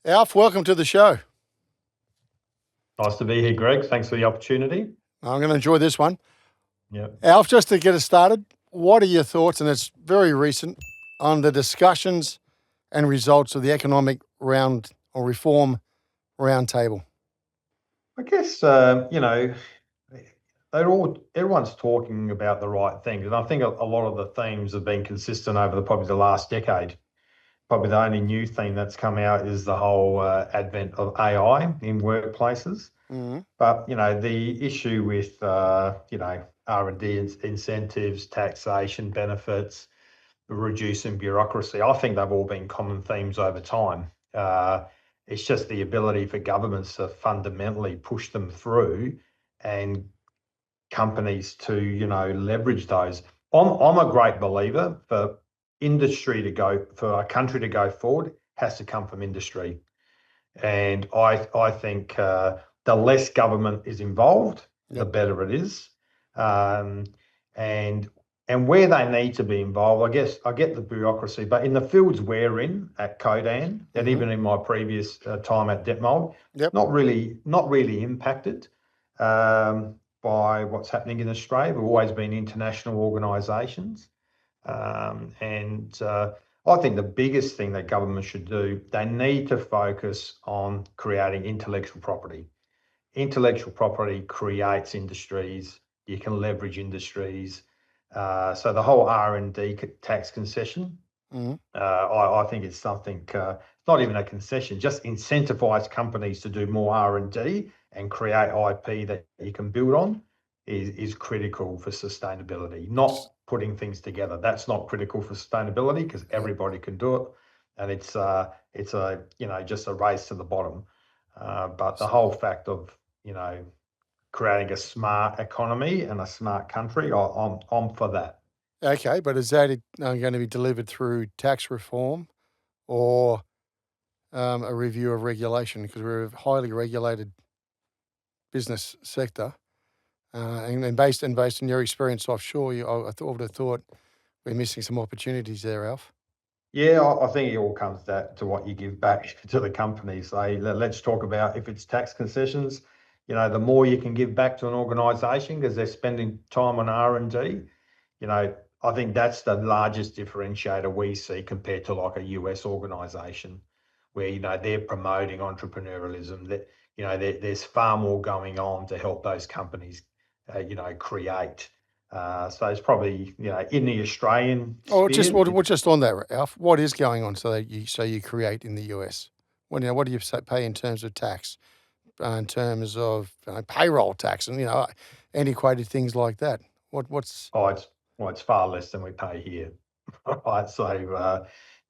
Alf, welcome to the show. Nice to be here, Greg. Thanks for the opportunity. I'm going to enjoy this one. Yep. Alf, just to get us started, what are your thoughts, and it's very recent, on the discussions and results of the economic round or reform roundtable? I guess everyone's talking about the right things, and I think a lot of the themes have been consistent over probably the last decade. Probably the only new theme that's come out is the whole advent of AI in workplaces. Mm-hmm. But the issue with R&D incentives, taxation benefits, reducing bureaucracy, I think they've all been common themes over time. It's just the ability for governments to fundamentally push them through and companies to, leverage those. I'm a great believer for a country to go forward has to come from industry. And I think the less government is involved, the better it is. And where they need to be involved, I guess I get the bureaucracy, but in the fields we're in at Codan, and even in my previous time at Detmold, not really impacted by what's happening in Australia. We've always been international organisations, and I think the biggest thing that government should do, they need to focus on creating intellectual property. Intellectual property creates industries. You can leverage industries. So the whole R&D tax concession, I think it's something, not even a concession, just incentivize companies to do more R&D and create IP that you can build on is critical for sustainability, not putting things together. That's not critical for sustainability because everybody can do it. And it's just a race to the bottom. But the whole fact of, creating a smart economy and a smart country, I'm for that. Okay, but is that going to be delivered through tax reform or a review of regulation? Because we're a highly regulated business sector, and based on your experience offshore, I would have thought we're missing some opportunities there, Alf. Yeah, I think it all comes to what you give back to the companies. Let's talk about if it's tax concessions. The more you can give back to an organisation because they're spending time on R&D. I think that's the largest differentiator we see compared to like a US organisation, where they're promoting entrepreneurialism. That there's far more going on to help those companies, create. So it's probably in the Australian Oh, sphere. just on that, Alf. What is going on so that you create in the US? What do you pay in terms of tax, in terms of payroll tax, and antiquated things like that? What's It's far less than we pay here, right? So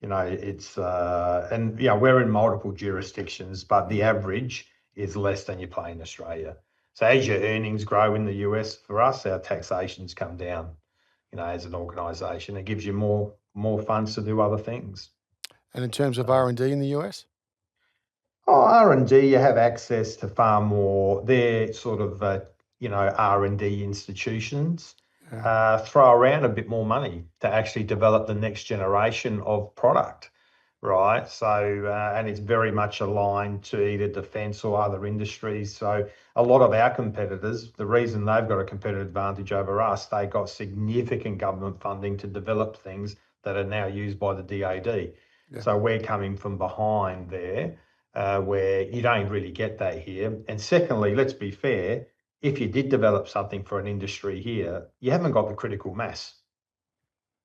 it's and we're in multiple jurisdictions, but the average is less than you pay in Australia. So as your earnings grow in the US, for us, our taxations come down. As an organisation, it gives you more funds to do other things. And in terms of R&D in the US? R&D, you have access to far more. They're sort of R&D institutions. Throw around a bit more money to actually develop the next generation of product, right? So, and it's very much aligned to either defence or other industries. So a lot of our competitors, the reason they've got a competitive advantage over us, they got significant government funding to develop things that are now used by the DoD. So we're coming from behind there, where you don't really get that here. And secondly, let's be fair, if you did develop something for an industry here, you haven't got the critical mass.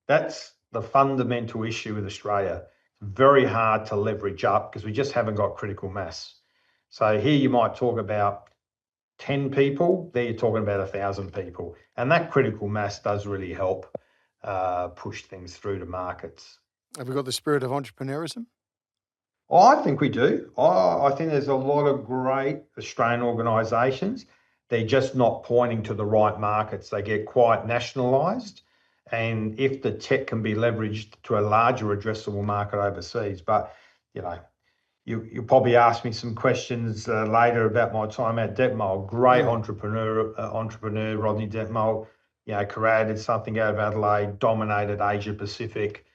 That's the fundamental issue with Australia. It's very hard to leverage up because we just haven't got critical mass. So here you might talk about 10 people, there you're talking about 1,000 people. And that critical mass does really help push things through to markets. Have we got the spirit of entrepreneurism? I think we do. I think there's a lot of great Australian organisations. They're just not pointing to the right markets. They get quite nationalised. And if the tech can be leveraged to a larger addressable market overseas, but you'll probably ask me some questions later about my time at Detmold. Great entrepreneur, Rodney Detmold. Created something out of Adelaide, dominated Asia Pacific.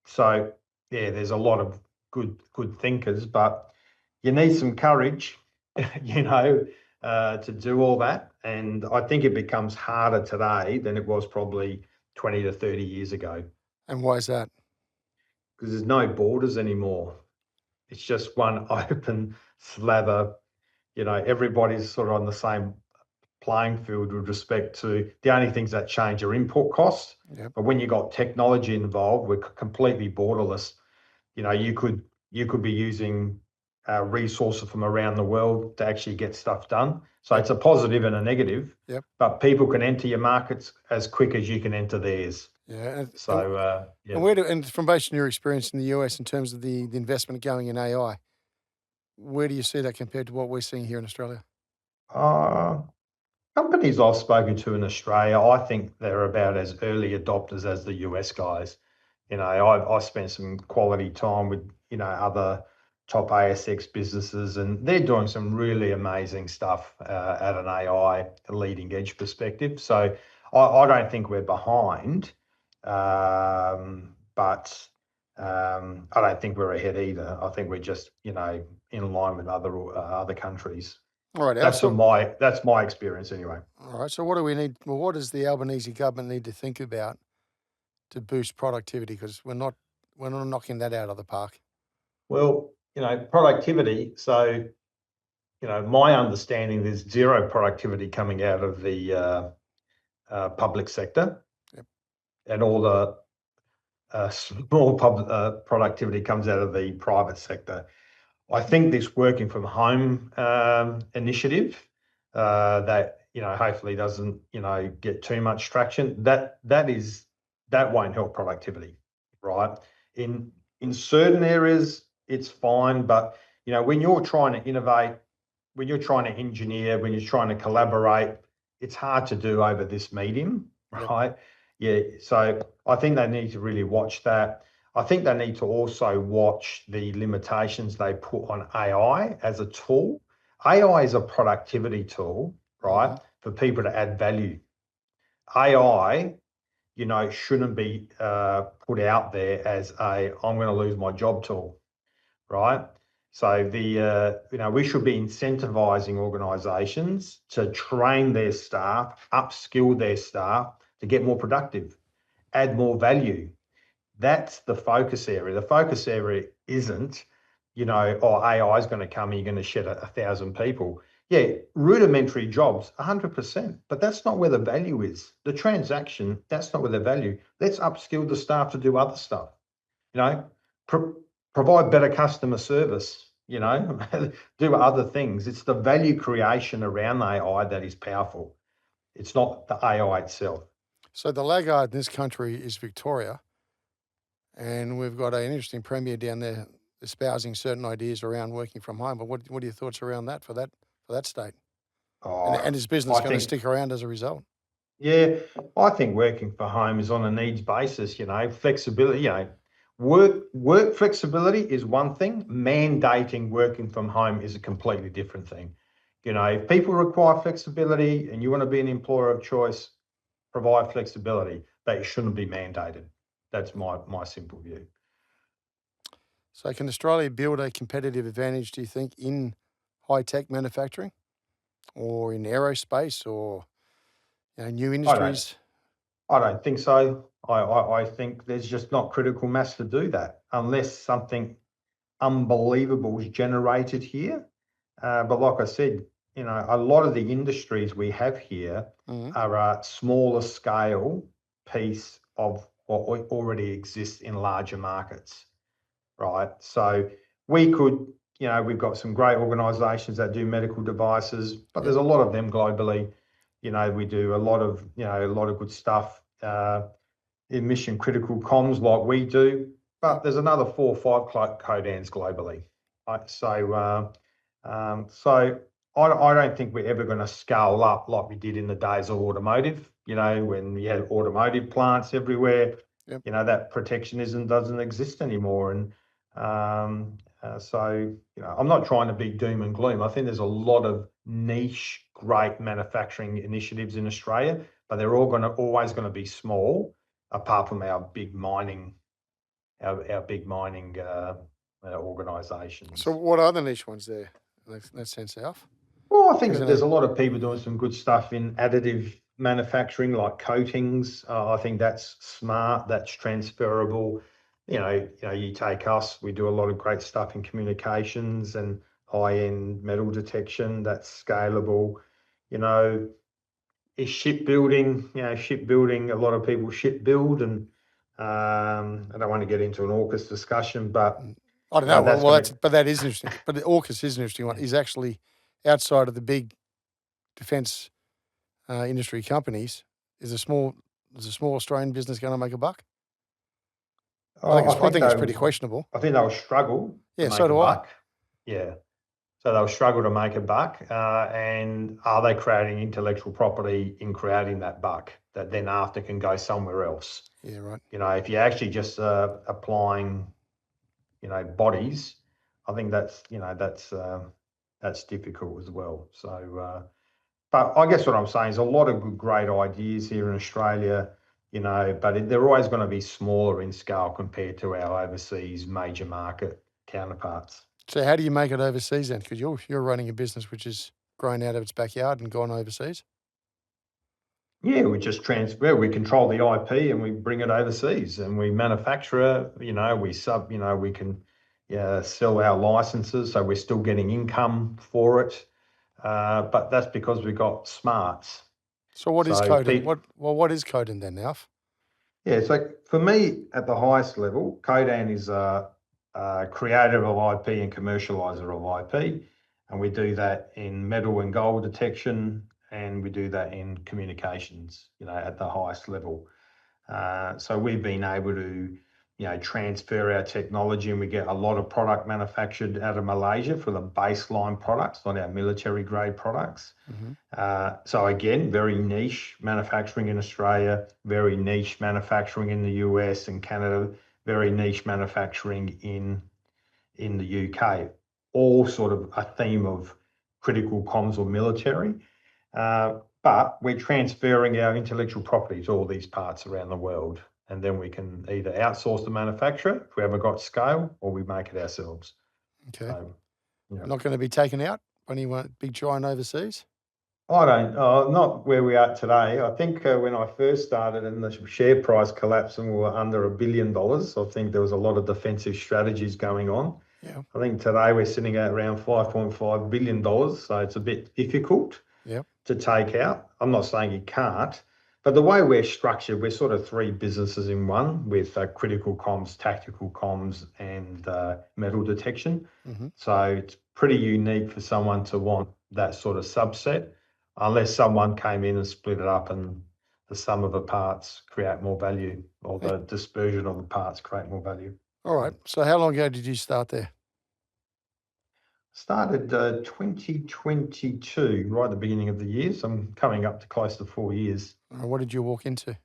So yeah, there's a lot of good thinkers, but you need some courage, to do all that. And I think it becomes harder today than it was probably 20 to 30 years ago. And why is that? Because there's no borders anymore. It's just one open slather. Everybody's sort of on the same playing field with respect to the only things that change are input costs. Yep. But when you got technology involved, we're completely borderless. You could be using resources from around the world to actually get stuff done. So Yep. it's a positive and a negative. Yep. But people can enter your markets as quick as you can enter theirs. Yeah. So yeah. And from based on your experience in the US in terms of the investment going in AI, where do you see that compared to what we're seeing here in Australia? Companies I've spoken to in Australia, I think they're about as early adopters as the US guys. I spent some quality time with, other top ASX businesses, and they're doing some really amazing stuff at an AI leading edge perspective. So I don't think we're behind, but I don't think we're ahead either. I think we're just, in line with other countries. All right, That's my experience anyway. All right. So what do we need? Well, what does the Albanese government need to think about to boost productivity? Because we're not knocking that out of the park. Well, productivity. So, my understanding, there's zero productivity coming out of the public sector. Yep. And all the small productivity comes out of the private sector. I think this working from home initiative that hopefully doesn't get too much traction. That won't help productivity, right? In certain areas it's fine, but when you're trying to innovate, when you're trying to engineer, when you're trying to collaborate, it's hard to do over this medium, right? Yep. Yeah. So I think they need to really watch that. I think they need to also watch the limitations they put on AI as a tool. AI is a productivity tool, right? Mm-hmm. For people to add value. AI, shouldn't be put out there as I'm going to lose my job tool, right? So we should be incentivizing organisations to train their staff, upskill their staff to get more productive, add more value. That's the focus area. The focus area isn't, AI is going to come and you're going to shed 1,000 people. Yeah, rudimentary jobs, 100%, but that's not where the value is. The transaction, that's not where the value. Let's upskill the staff to do other stuff, provide better customer service, do other things. It's the value creation around AI that is powerful. It's not the AI itself. So the laggard in this country is Victoria, and we've got an interesting premier down there espousing certain ideas around working from home. But what are your thoughts around that for that state? And is business going to stick around as a result? Yeah, I think working from home is on a needs basis. Flexibility. Work flexibility is one thing. Mandating working from home is a completely different thing. If people require flexibility and you want to be an employer of choice, provide flexibility, but it shouldn't be mandated. That's my simple view. So can Australia build a competitive advantage, do you think, in high-tech manufacturing or in aerospace or new industries? I don't think so. I think there's just not critical mass to do that unless something unbelievable is generated here. But like I said, a lot of the industries we have here are a smaller scale piece of what already exists in larger markets, right? So we could, we've got some great organisations that do medical devices, but there's a lot of them globally. We do a lot of good stuff in mission critical comms like we do, but there's another 4 or 5 Codans globally. Right? So I don't think we're ever going to scale up like we did in the days of automotive, when we had automotive plants everywhere. Yep. That protectionism doesn't exist anymore. And so, I'm not trying to be doom and gloom. I think there's a lot of niche, great manufacturing initiatives in Australia, but they're always going to be small, apart from our big mining organisations. So what are the niche ones there in that sense, Alf? Well, I think that there's a lot of people doing some good stuff in additive manufacturing, like coatings. I think that's smart, that's transferable. You take us, we do a lot of great stuff in communications and high-end metal detection. That's scalable. Is shipbuilding, a lot of people shipbuild, and I don't want to get into an AUKUS discussion, but I don't know. But that is interesting. But the AUKUS is an interesting one. Is actually outside of the big defence industry companies. Is a small Australian business going to make a buck? I think it's pretty questionable. I think they'll struggle to make a buck. Yeah. So they'll struggle to make a buck. And are they creating intellectual property in creating that buck that then after can go somewhere else? Yeah, right. If you're actually just applying, bodies, I think that's difficult as well. So, but I guess what I'm saying is a lot of good, great ideas here in Australia, but they're always going to be smaller in scale compared to our overseas major market counterparts. So how do you make it overseas then? Because you're running a business which is grown out of its backyard and gone overseas. Yeah, we just transfer. We control the IP and we bring it overseas, and we manufacture. We we can sell our licenses, so we're still getting income for it. But that's because we got smarts. So what is Codan? What is Codan then, Alf? Yeah, so for me, at the highest level, Codan is a creator of IP and commercializer of IP, and we do that in metal and gold detection, and we do that in communications, at the highest level. So we've been able to, transfer our technology, and we get a lot of product manufactured out of Malaysia for the baseline products, not our military grade products. Mm-hmm. So again, very niche manufacturing in Australia, very niche manufacturing in the US and Canada, very niche manufacturing in the UK, all sort of a theme of critical comms or military. But we're transferring our intellectual property to all these parts around the world, and then we can either outsource the manufacturer if we haven't got scale, or we make it ourselves. Okay. So, not going to be taken out when you want big giant overseas? Not where we are today. I think when I first started and the share price collapsed and we were under $1 billion, I think there was a lot of defensive strategies going on. Yeah. I think today we're sitting at around $5.5 billion, so it's a bit difficult to take out. I'm not saying you can't, but the way we're structured, we're sort of three businesses in one with critical comms, tactical comms, and metal detection. Mm-hmm. So it's pretty unique for someone to want that sort of subset, unless someone came in and split it up and the sum of the parts create more value, or the dispersion of the parts create more value. All right. So how long ago did you start there? Started 2022, right at the beginning of the year. So I'm coming up to close to 4 years. What did you walk into?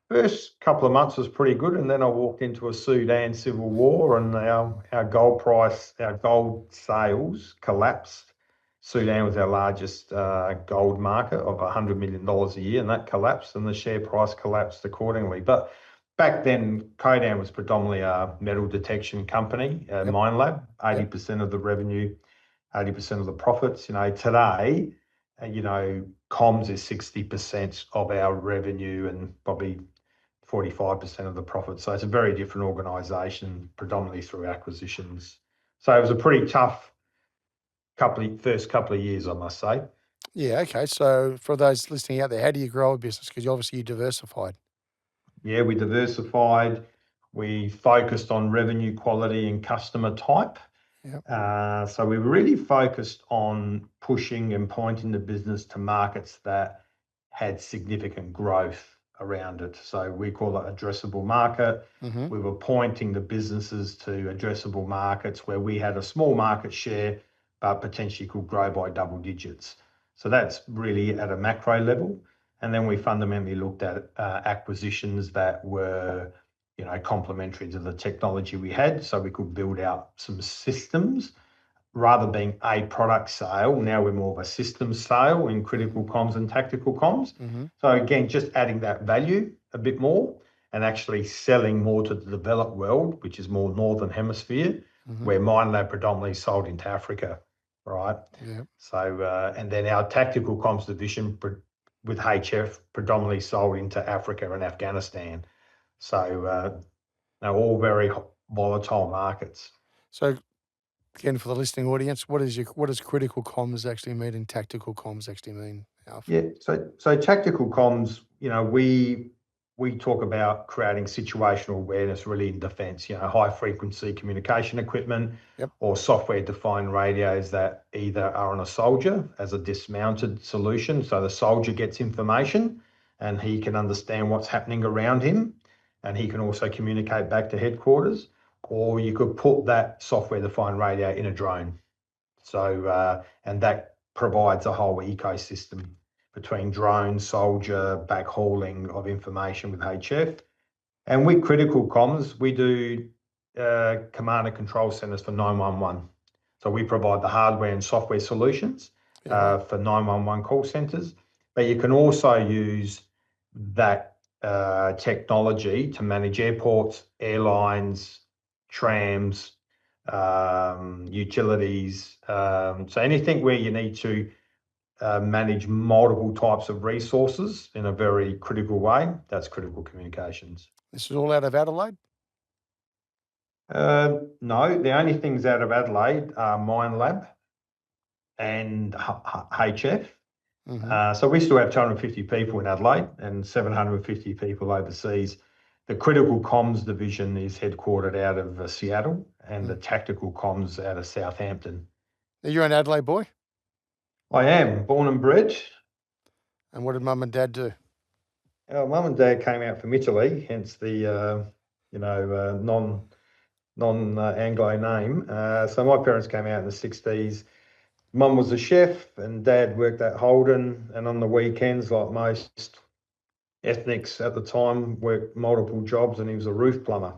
First couple of months was pretty good, and then I walked into a Sudan civil war, and our gold price, our gold sales collapsed. Sudan was our largest gold market of $100 million a year, and that collapsed, and the share price collapsed accordingly. But back then, Codan was predominantly a metal detection company, Mine Lab, 80% of the revenue, 80% of the profits. Today, comms is 60% of our revenue and probably 45% of the profit. So it's a very different organisation, predominantly through acquisitions. So it was a pretty tough first couple of years, I must say. Yeah, okay. So for those listening out there, how do you grow a business? Because obviously you diversified. Yeah, we diversified. We focused on revenue quality and customer type. Yep. So we really focused on pushing and pointing the business to markets that had significant growth around it. So we call it addressable market. Mm-hmm. We were pointing the businesses to addressable markets where we had a small market share, but potentially could grow by double digits. So that's really at a macro level. And then we fundamentally looked at acquisitions that were, complementary to the technology we had, so we could build out some systems rather than being a product sale. Now we're more of a systems sale in critical comms and tactical comms. Mm-hmm. So again, just adding that value a bit more. and actually selling more to the developed world, which is more Northern Hemisphere, where Minelab predominantly sold into Africa, right? Yeah. So, and then our tactical comms division with HF predominantly sold into Africa and Afghanistan. So, they're all very volatile markets. So, again, for the listening audience, what does critical comms actually mean and tactical comms actually mean, Alf? Yeah, so tactical comms, we talk about creating situational awareness really in defence, high frequency communication equipment or software defined radios that either are on a soldier as a dismounted solution. So the soldier gets information and he can understand what's happening around him, and he can also communicate back to headquarters, or you could put that software defined radio in a drone. So, and that provides a whole ecosystem between drone, soldier, backhauling of information with HF. And with critical comms, we do command and control centers for 911. So we provide the hardware and software solutions for 911 call centers. But you can also use that technology to manage airports, airlines, trams, utilities. So anything where you need to manage multiple types of resources in a very critical way, that's critical communications. This is all out of Adelaide? No, the only things out of Adelaide are Minelab and HF. So we still have 250 people in Adelaide and 750 people overseas. The critical comms division is headquartered out of Seattle, and the tactical comms out of Southampton. You're an Adelaide boy? I am, born and bred. And what did Mum and Dad do? Mum and Dad came out from Italy, hence the non-Anglo name. So my parents came out in the 60s. Mum was a chef and Dad worked at Holden, and on the weekends, like most ethnics at the time, worked multiple jobs, and he was a roof plumber.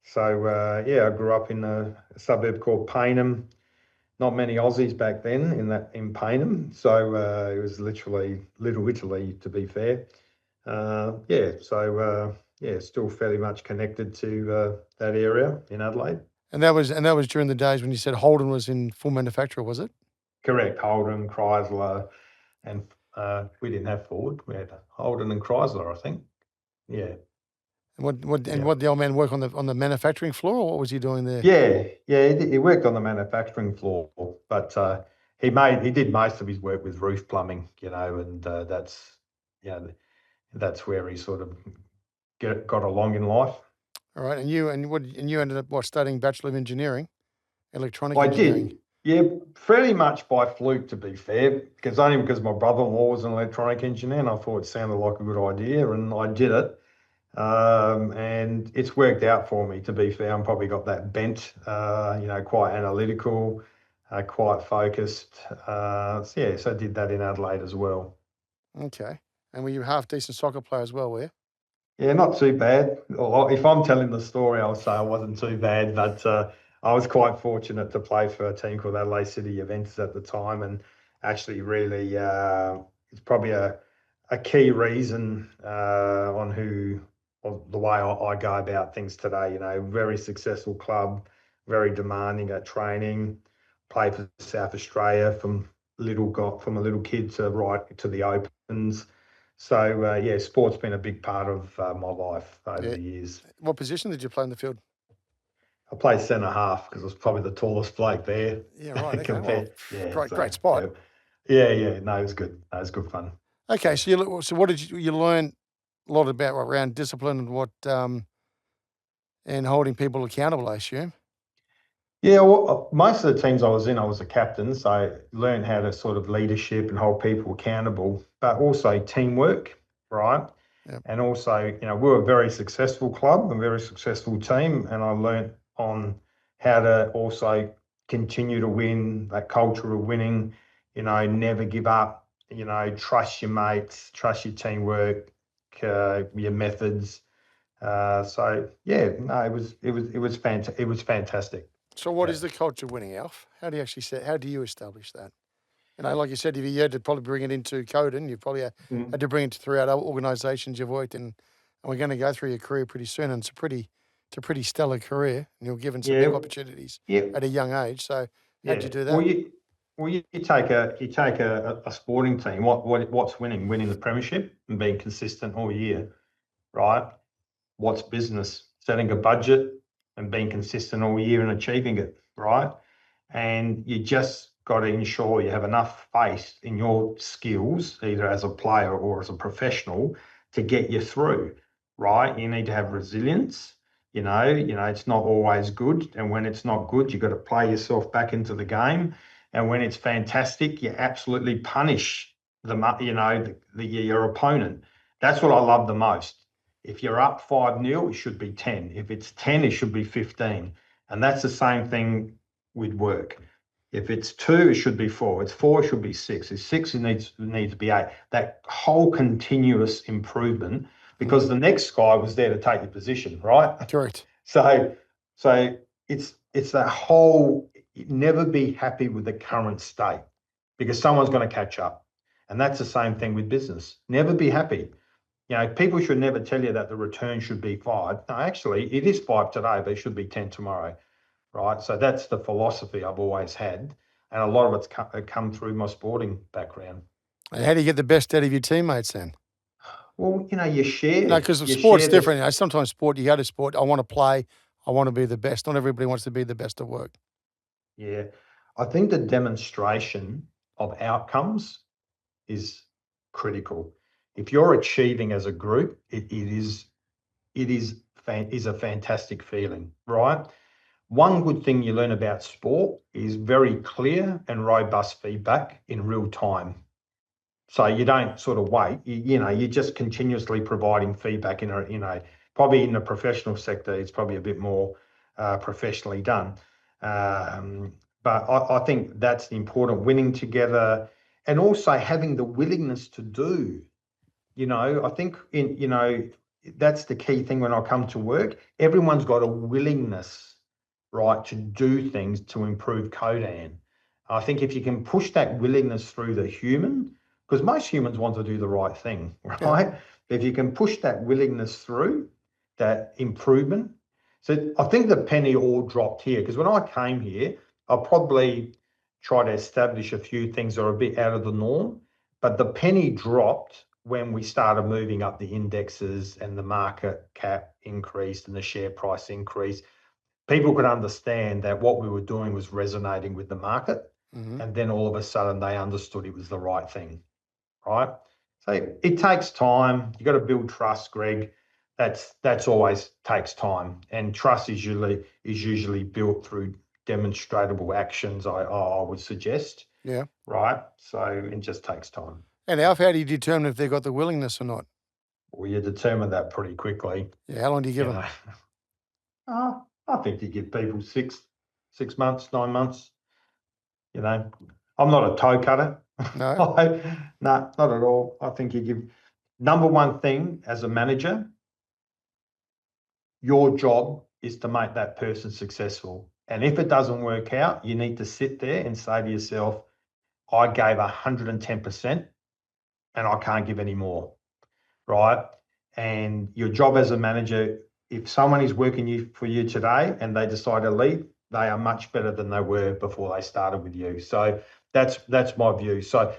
So, I grew up in a suburb called Payneham. Not many Aussies back then in Payneham, so it was literally Little Italy, to be fair. Still fairly much connected to that area in Adelaide. And that was during the days when you said Holden was in full manufacture, was it? Correct, Holden, Chrysler, and we didn't have Ford. We had Holden and Chrysler, I think. Yeah. And what the old man work on the manufacturing floor, or what was he doing there? Yeah, he worked on the manufacturing floor, but he did most of his work with roof plumbing, and that's where he sort of got along in life. All right, and you ended up studying Bachelor of Engineering, electronic I engineering. did, yeah, fairly much by fluke, to be fair, because my brother-in-law was an electronic engineer, and I thought it sounded like a good idea, and I did it. And it's worked out for me, to be fair. I've probably got that bent, quite analytical, quite focused. So I did that in Adelaide as well. Okay. And were you a half decent soccer player as well, were you? Yeah, not too bad. Or if I'm telling the story, I'll say I wasn't too bad, but I was quite fortunate to play for a team called Adelaide City Juventus at the time, and actually really it's probably a key reason on the way I go about things today. Very successful club, very demanding at training. Played for South Australia from a little kid to right to the Opens. So sport's been a big part of my life over the years. What position did you play in the field? I played centre half because I was probably the tallest bloke there. Yeah, right. Okay. Great spot. Yeah. No, it was good. It was good fun. Okay, so what did you learn a lot about around discipline and and holding people accountable, I assume? Yeah, well, most of the teams I was in, I was a captain, so I learned how to sort of leadership and hold people accountable, but also teamwork, right? Yep. And also, we're a very successful club, a very successful team, and I learned on how to also continue to win, that culture of winning, never give up, trust your mates, trust your teamwork, your methods. It was fantastic. So what is the culture of winning, Alf? How do you establish that? Like you said, if you had to probably bring it into Codan, you probably had to bring it throughout other organisations you've worked in and we're going to go through your career pretty soon, and it's a pretty stellar career, and you're given some big opportunities at a young age. So how'd you do that? Well, you take a sporting team. What's winning? Winning the premiership and being consistent all year, right? What's business? Setting a budget and being consistent all year and achieving it, right? And you just got to ensure you have enough faith in your skills, either as a player or as a professional, to get you through, right? You need to have resilience. It's not always good, and when it's not good, you've got to play yourself back into the game. And when it's fantastic, you absolutely punish your opponent. That's what I love the most. If you're up 5-0, it should be 10. If it's 10, it should be 15. And that's the same thing with work. If it's 2, it should be 4. It's 4, it should be 6. It's 6, it needs to be 8. That whole continuous improvement, because the next guy was there to take your position, right? Correct. So it's that whole never be happy with the current state, because someone's going to catch up. And that's the same thing with business. Never be happy. People should never tell you that the return should be 5. No, actually, it is 5 today, but it should be 10 tomorrow, right? So that's the philosophy I've always had, and a lot of it's come through my sporting background. And how do you get the best out of your teammates then? Well, you share. No, because sport's different. Sometimes you go to sport, I want to play, I want to be the best. Not everybody wants to be the best at work. Yeah. I think the demonstration of outcomes is critical. If you're achieving as a group, it is a fantastic feeling, right? One good thing you learn about sport is very clear and robust feedback in real time. So you don't sort of wait. You're just continuously providing feedback probably in the professional sector, it's probably a bit more professionally done. But I think that's the important, winning together, and also having the willingness to do. I think that's the key thing when I come to work. Everyone's got a willingness, right, to do things to improve Codan. I think if you can push that willingness through the human, because most humans want to do the right thing, right? Yeah. If you can push that willingness through, that improvement. So I think the penny all dropped here, because when I came here, I probably tried to establish a few things that are a bit out of the norm, but the penny dropped when we started moving up the indexes and the market cap increased and the share price increased. People could understand that what we were doing was resonating with the market. Mm-hmm. And then all of a sudden they understood it was the right thing, right? So it takes time. You got to build trust, Greg. That's always takes time. And trust is usually built through demonstrable actions, I would suggest. Yeah. Right? So it just takes time. And Alf, how do you determine if they've got the willingness or not? Well, you determine that pretty quickly. Yeah, how long do you give them? I think you give people 6 months, 9 months. I'm not a toe cutter. No. No, not at all. I think you give number one thing as a manager, your job is to make that person successful. And if it doesn't work out, you need to sit there and say to yourself, I gave 110% and I can't give any more, right? And your job as a manager, if someone is working for you today and they decide to leave, they are much better than they were before they started with you. So that's my view. So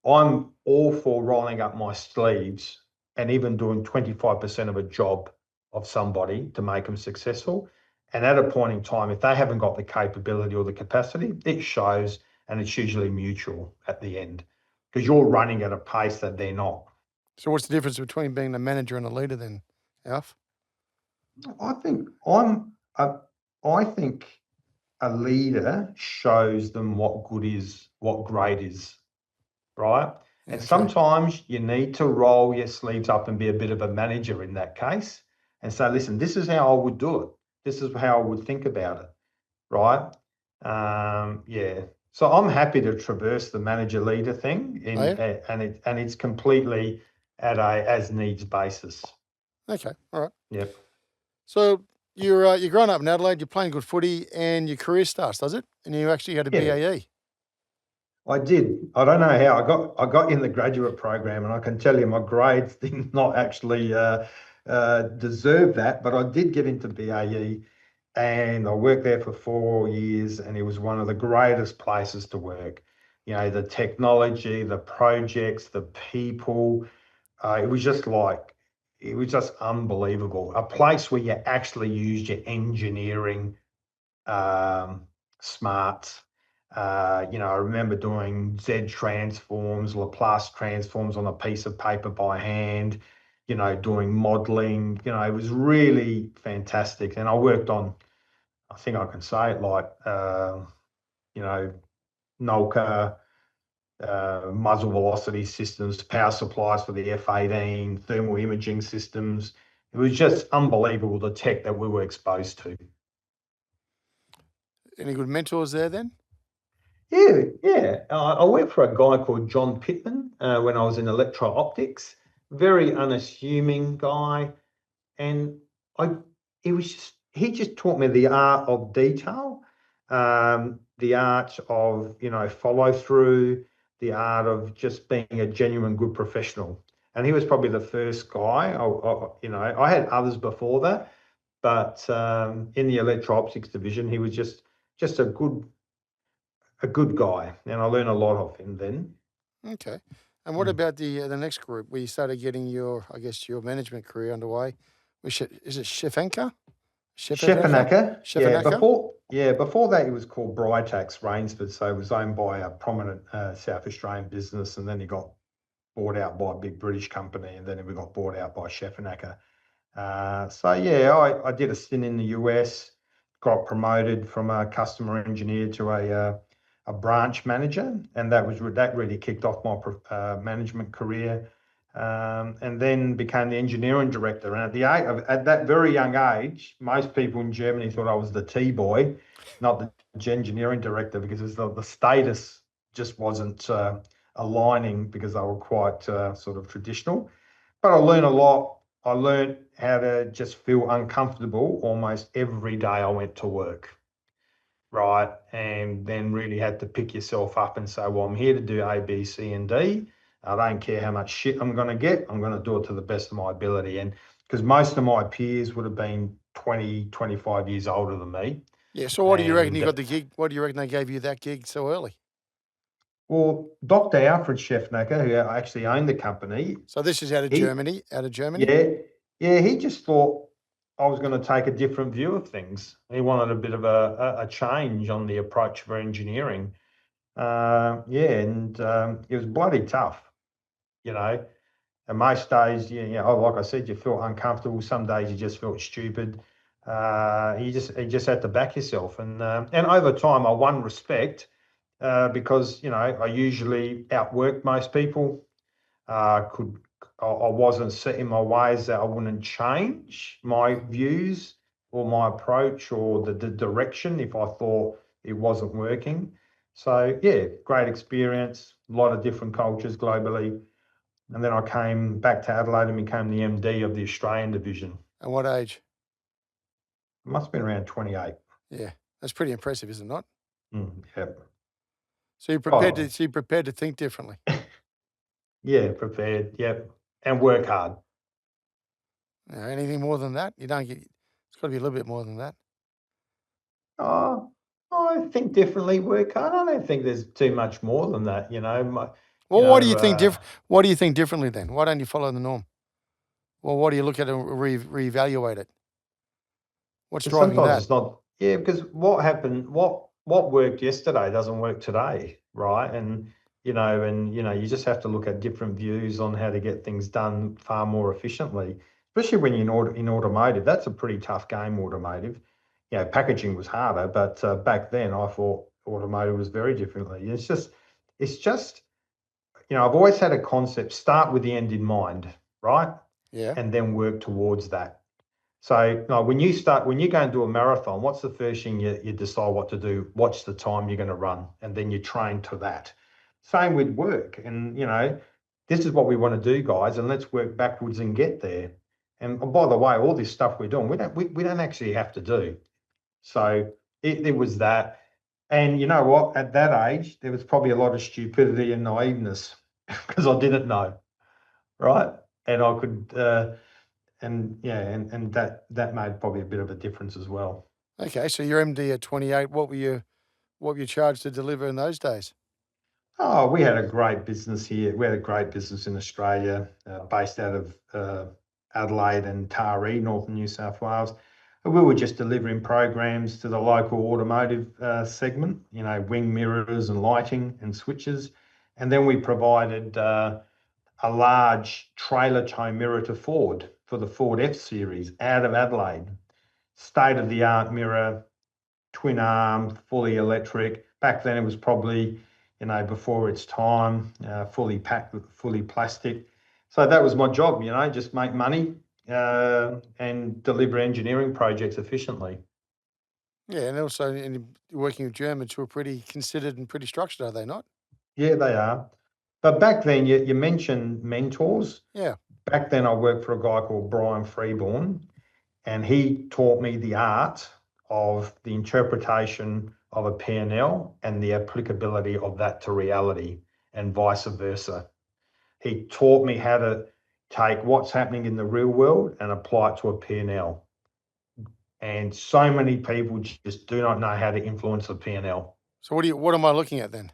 I'm all for rolling up my sleeves and even doing 25% of a job of somebody to make them successful. And at a point in time, if they haven't got the capability or the capacity, it shows, and it's usually mutual at the end, because you're running at a pace that they're not. So what's the difference between being a manager and a leader then, Alf? I think a leader shows them what good is, what great is, right? Yeah, and sometimes you need to roll your sleeves up and be a bit of a manager in that case and say, listen, this is how I would do it. This is how I would think about it, right? Yeah. So I'm happy to traverse the manager leader thing, and it's completely at a as needs basis. Okay, all right. Yep. So you're growing up in Adelaide, you're playing good footy, and your career starts, does it? And you actually had a BAE. I did. I don't know how I got in the graduate program, and I can tell you my grades did not actually deserve that, but I did get into BAE and I worked there for 4 years, and it was one of the greatest places to work. You know, the technology, the projects, the people, it was just like, it was just unbelievable. A place where you actually used your engineering smarts. I remember doing Z transforms, Laplace transforms on a piece of paper by hand, doing modeling. It was really fantastic. And I worked on, I think I can say it, like, you know, NOLCA, muzzle velocity systems, power supplies for the F-18, thermal imaging systems. It was just unbelievable, the tech that we were exposed to. Any good mentors there then? Yeah. I worked for a guy called John Pittman when I was in electro-optics. Very unassuming guy, and I he just taught me the art of detail, the art of follow through, the art of just being a genuine good professional. And he was probably the first guy. I had others before that, but in the electro-optics division, he was just a good guy, and I learned a lot of him then. Okay. And what about the next group where you started getting your management career underway? Is it Shefenka? Scheffenacker, yeah. Shefenaka? Before that, it was called Britax Rainsford, so it was owned by a prominent South Australian business, and then it got bought out by a big British company, and then it got bought out by Scheffenacker. I did a stint in the US, got promoted from a customer engineer to a branch manager, and that really kicked off my management career. And then became the engineering director. And at that very young age, most people in Germany thought I was the T-boy, not the engineering director, because the status just wasn't aligning, because they were quite sort of traditional. But I learned a lot. I learned how to just feel uncomfortable almost every day I went to work, right? And then really had to pick yourself up and say, well, I'm here to do A, B, C, and D. I don't care how much shit I'm going to get. I'm going to do it to the best of my ability. And because most of my peers would have been 20, 25 years older than me. Yeah. So what do you reckon you got the gig? What do you reckon they gave you that gig so early? Well, Dr. Alfred Scheffnacker, who actually owned the company. So this is out of Germany? Yeah, he just thought I was going to take a different view of things. He wanted a bit of a change on the approach for engineering. It was bloody tough, you know. And most days, like I said, you felt uncomfortable. Some days you just felt stupid. You just had to back yourself, and over time I won respect because I usually outworked most people. I wasn't set in my ways that I wouldn't change my views or my approach or the direction if I thought it wasn't working. So yeah, great experience, a lot of different cultures globally. And then I came back to Adelaide and became the MD of the Australian division. At what age? It must have been around 28. Yeah, that's pretty impressive, is it not? Yep. So you're prepared to think differently. Yeah, prepared. Yep, and work hard. Anything more than that? You don't get. It's got to be a little bit more than that. Oh, I think differently, work hard. I don't think there's too much more than that. What do you think What do you think differently then? Why don't you follow the norm? Well, what do you look at and reevaluate it? What's driving sometimes that? it's not. Yeah, because what happened, what worked yesterday doesn't work today, right? And you just have to look at different views on how to get things done far more efficiently. Especially when you're in automotive, that's a pretty tough game. Automotive, packaging was harder, but back then I thought automotive was very differently. It's just I've always had a concept: start with the end in mind, right? Yeah. And then work towards that. So when you go and do a marathon, what's the first thing you decide what to do? What's the time you're going to run? And then you train to that. Same with work. And, this is what we want to do, guys, and let's work backwards and get there. And by the way, all this stuff we're doing, we don't actually have to do. So it was that. And you know what? At that age, there was probably a lot of stupidity and naiveness because I didn't know, right? And I could... and that made probably a bit of a difference as well. Okay, so you're MD at 28. What were you charged to deliver in those days? Oh, we had a great business here. We had a great business in Australia, based out of Adelaide and Taree, northern New South Wales. And we were just delivering programs to the local automotive segment, wing mirrors and lighting and switches. And then we provided a large trailer tow mirror to Ford for the Ford F Series out of Adelaide. State of the art mirror, twin arm, fully electric. Back then it was probably, before its time, fully packed, fully plastic. So that was my job, just make money and deliver engineering projects efficiently. Yeah, and also you're working with Germans who are pretty considered and pretty structured, are they not? Yeah, they are. But back then, you mentioned mentors. Yeah. Back then, I worked for a guy called Brian Freeborn, and he taught me the art of the interpretation of a P&L and the applicability of that to reality and vice versa. He taught me how to take what's happening in the real world and apply it to a P&L. And so many people just do not know how to influence a P&L. So what am I looking at then?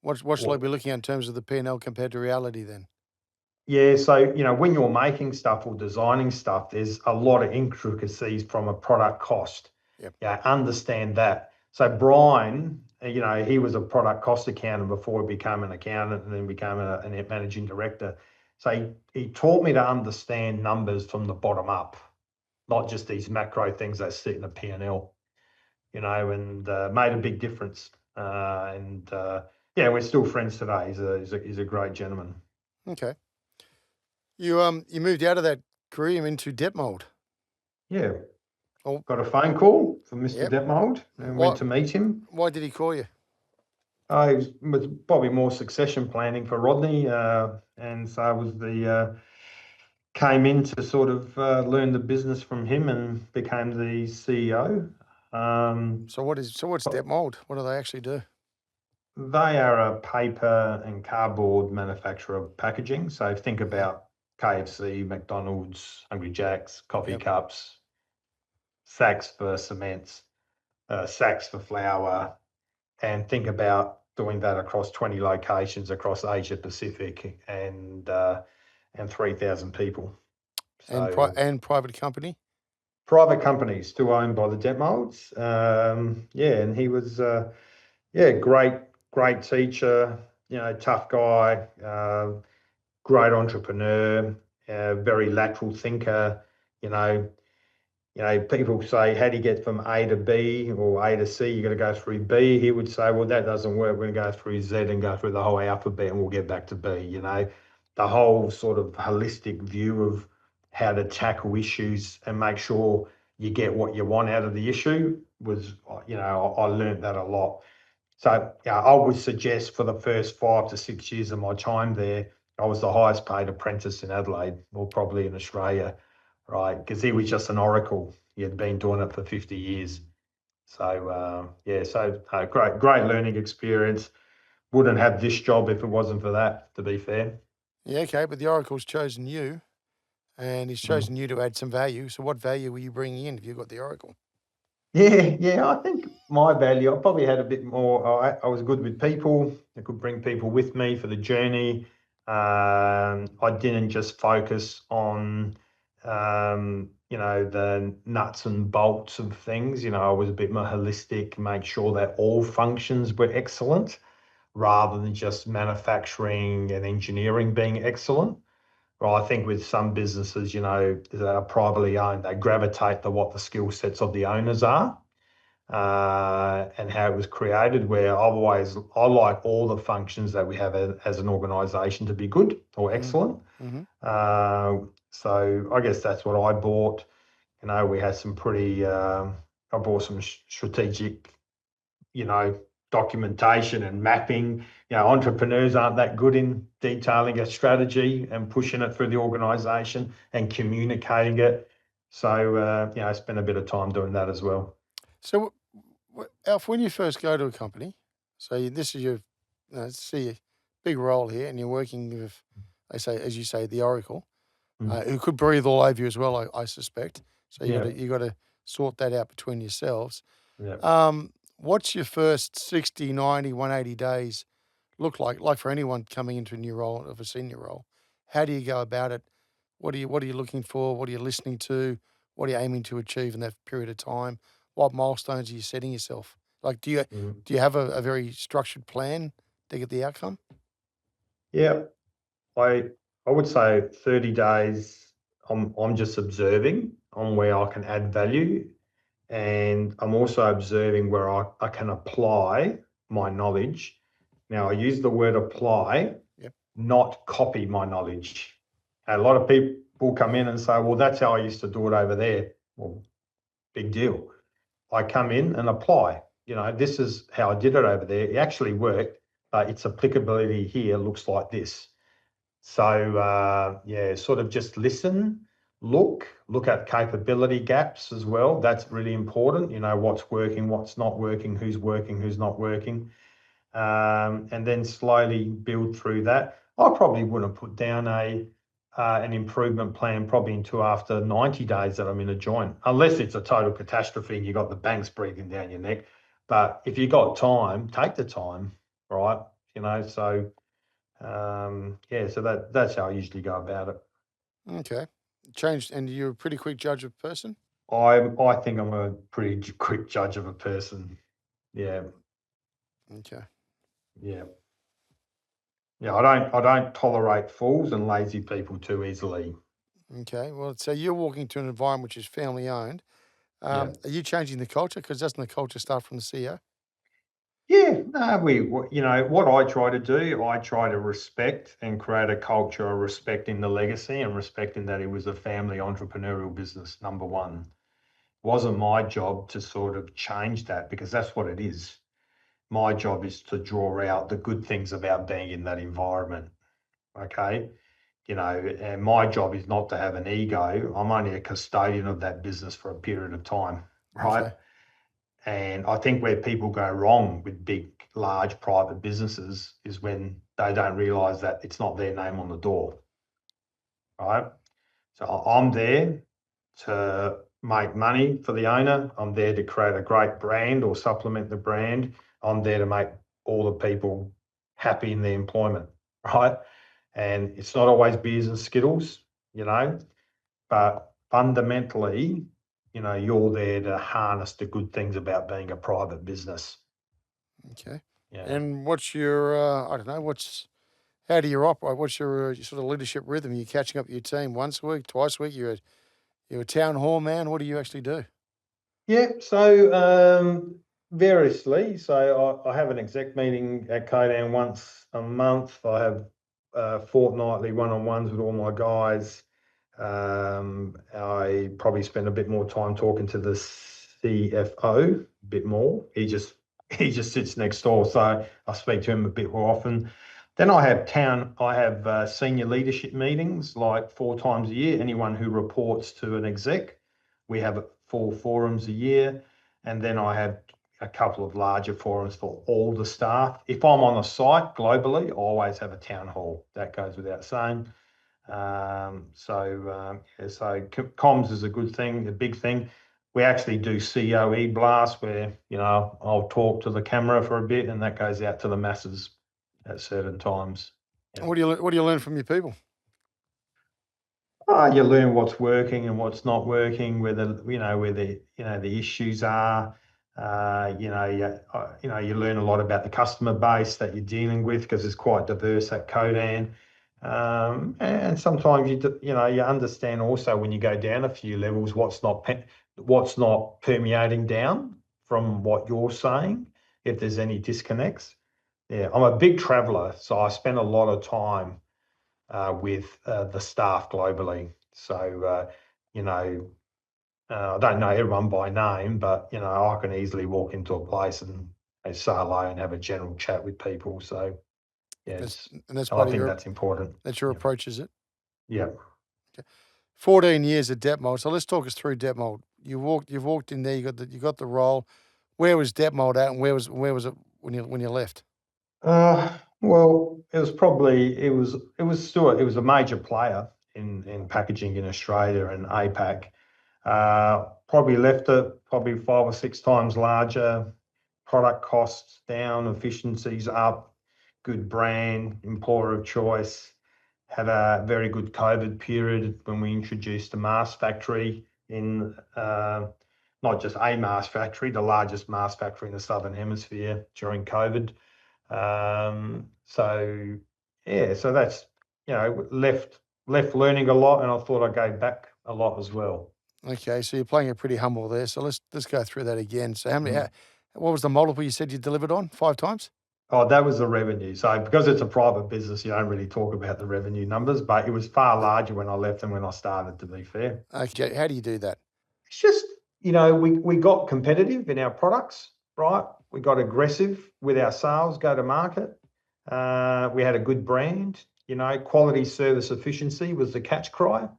What should I Well, be looking at in terms of the P&L compared to reality then? yeah, so when you're making stuff or designing stuff, there's a lot of intricacies from a product cost. Yep. Yeah, understand that. So Brian, he was a product cost accountant before he became an accountant and then became a managing director. So he taught me to understand numbers from the bottom up, not just these macro things that sit in a P&L, and made a big difference. Yeah, we're still friends today. He's a great gentleman. Okay. You moved out of that career into Detmold. Yeah. Oh, Got a phone call from Mr. yep. Detmold and went What? to meet him. Why did he call you? It was probably more succession planning for Rodney, and so I was came in to sort of learn the business from him and became the CEO. So what's Detmold? What do they actually do? They are a paper and cardboard manufacturer of packaging. So think Okay. about KFC, McDonald's, Hungry Jack's, coffee Yep. cups, sacks for cements, sacks for flour, and think about doing that across 20 locations across Asia Pacific and 3,000 people. So And private company. private companies still owned by the Detmolds. Yeah, and he was great teacher, tough guy, great entrepreneur, very lateral thinker, you know, people say, how do you get from A to B or A to C? You got to go through B. He would say, well, that doesn't work. We're going to go through Z and go through the whole alphabet and we'll get back to B. The whole sort of holistic view of how to tackle issues and make sure you get what you want out of the issue was, I learned that a lot. So yeah, I would suggest for the first 5 to 6 years of my time there, I was the highest paid apprentice in Adelaide, or probably in Australia, right? Because he was just an oracle. He had been doing it for 50 years. So great learning experience. Wouldn't have this job if it wasn't for that, to be fair. Yeah, okay, but the Oracle's chosen you, and he's Mm. chosen you to add some value. So what value were you bringing in if you got the Oracle? Yeah. I think my value, I probably had a bit more. I was good with people. I could bring people with me for the journey. I didn't just focus on, the nuts and bolts of things. I was a bit more holistic, make sure that all functions were excellent rather than just manufacturing and engineering being excellent. Well, I think with some businesses, that are privately owned, they gravitate to what the skill sets of the owners are, and how it was created. Where I like all the functions that we have as an organisation to be good or excellent. Mm-hmm. So I guess that's what I bought. We had some pretty. I bought some strategic, you know, documentation and mapping. Entrepreneurs aren't that good in detailing a strategy and pushing it through the organisation and communicating it. So, I spent a bit of time doing that as well. So, Alf, when you first go to a company, so this is your, see a big role here, and you're working with, I say, as you say, the Oracle. who could breathe all over you as well, I suspect. So Yeah. you got to sort that out between yourselves. Yeah. What's your first 60, 90, 180 days look like? Like for anyone coming into a new role of a senior role, how do you go about it? What are you looking for? What are you listening to? What are you aiming to achieve in that period of time? What milestones are you setting yourself? Like, do you have a very structured plan to get the outcome? Yeah. I would say 30 days. I'm just observing on where I can add value, and I'm also observing where I can apply my knowledge. Now, I use the word apply, Yep. not copy my knowledge. A lot of people come in and say, well, that's how I used to do it over there. Well, big deal. I come in and apply. This is how I did it over there. It actually worked, but its applicability here looks like this. So, sort of just listen, look at capability gaps as well. That's really important. What's working, what's not working, who's not working. And then slowly build through that. I probably wouldn't put down an improvement plan probably until after 90 days that I'm in a joint, unless it's a total catastrophe and you've got the banks breathing down your neck. But if you've got time, take the time, right? So that's how I usually go about it. Okay. Changed, and you're a pretty quick judge of person? I think I'm a pretty quick judge of a person. Yeah. Okay. Yeah. Yeah, I don't tolerate fools and lazy people too easily. Okay. Well, so you're walking to an environment which is family owned. Yeah. Are you changing the culture? Because doesn't the culture start from the CEO? Yeah, no, what I try to do, I try to respect and create a culture of respecting the legacy and respecting that it was a family entrepreneurial business, number one. Wasn't my job to sort of change that because that's what it is. My job is to draw out the good things about being in that environment. Okay. And my job is not to have an ego. I'm only a custodian of that business for a period of time. Right. Okay. And I think where people go wrong with big, large private businesses is when they don't realize that it's not their name on the door. Right. So I'm there to make money for the owner. I'm there to create a great brand or supplement the brand. I'm there to make all the people happy in their employment. Right. And it's not always beers and Skittles, but fundamentally, you're there to harness the good things about being a private business. Okay. Yeah. And what's your, I don't know, how do you operate? What's your sort of leadership rhythm? Are you catching up with your team once a week, twice a week? You're a town hall man. What do you actually do? Yeah, so variously. So I have an exec meeting at Codan once a month. I have fortnightly one-on-ones with all my guys. I probably spend a bit more time talking to the CFO, a bit more. He just sits next door, so I speak to him a bit more often. Then I have senior leadership meetings like 4 times a year. Anyone who reports to an exec, we have 4 forums a year, and then I have a couple of larger forums for all the staff. If I'm on a site globally, I always have a town hall. That goes without saying. So comms is a good thing, a big thing. We actually do COE blasts where, I'll talk to the camera for a bit and that goes out to the masses at certain times. Yeah. What do you learn from your people? You learn what's working and what's not working, where the issues are. You learn a lot about the customer base that you're dealing with because it's quite diverse at Codan. And sometimes you understand also when you go down a few levels what's not permeating down from what you're saying, if there's any disconnects. Yeah, I'm a big traveller, so I spend a lot of time with the staff globally. So, I don't know everyone by name, but, I can easily walk into a place and say hello and have a general chat with people. So, yeah, That's I part of think that's important. that's your Yeah. approach, is it? Yeah. Okay. 14 years at Detmold. So let's talk us through Detmold. You've walked in there. You got the role. Where was Detmold at, and where was it when you left? Well, it was a major player in packaging in Australia and APAC. Probably left it probably 5 or 6 times larger, product costs down, efficiencies up, good brand, employer of choice. Had a very good COVID period when we introduced a mask factory in not just a mask factory, the largest mask factory in the Southern Hemisphere during COVID. So that's, left learning a lot, and I thought I gave back a lot as well. Okay, so you're playing it pretty humble there. So let's go through that again. So what was the multiple you said you delivered on? 5 times? Oh, that was the revenue. So because it's a private business, you don't really talk about the revenue numbers, but it was far larger when I left than when I started, to be fair. Okay, how do you do that? It's just, we got competitive in our products, right? We got aggressive with our sales, go to market. We had a good brand, quality, service, efficiency was the catch cry.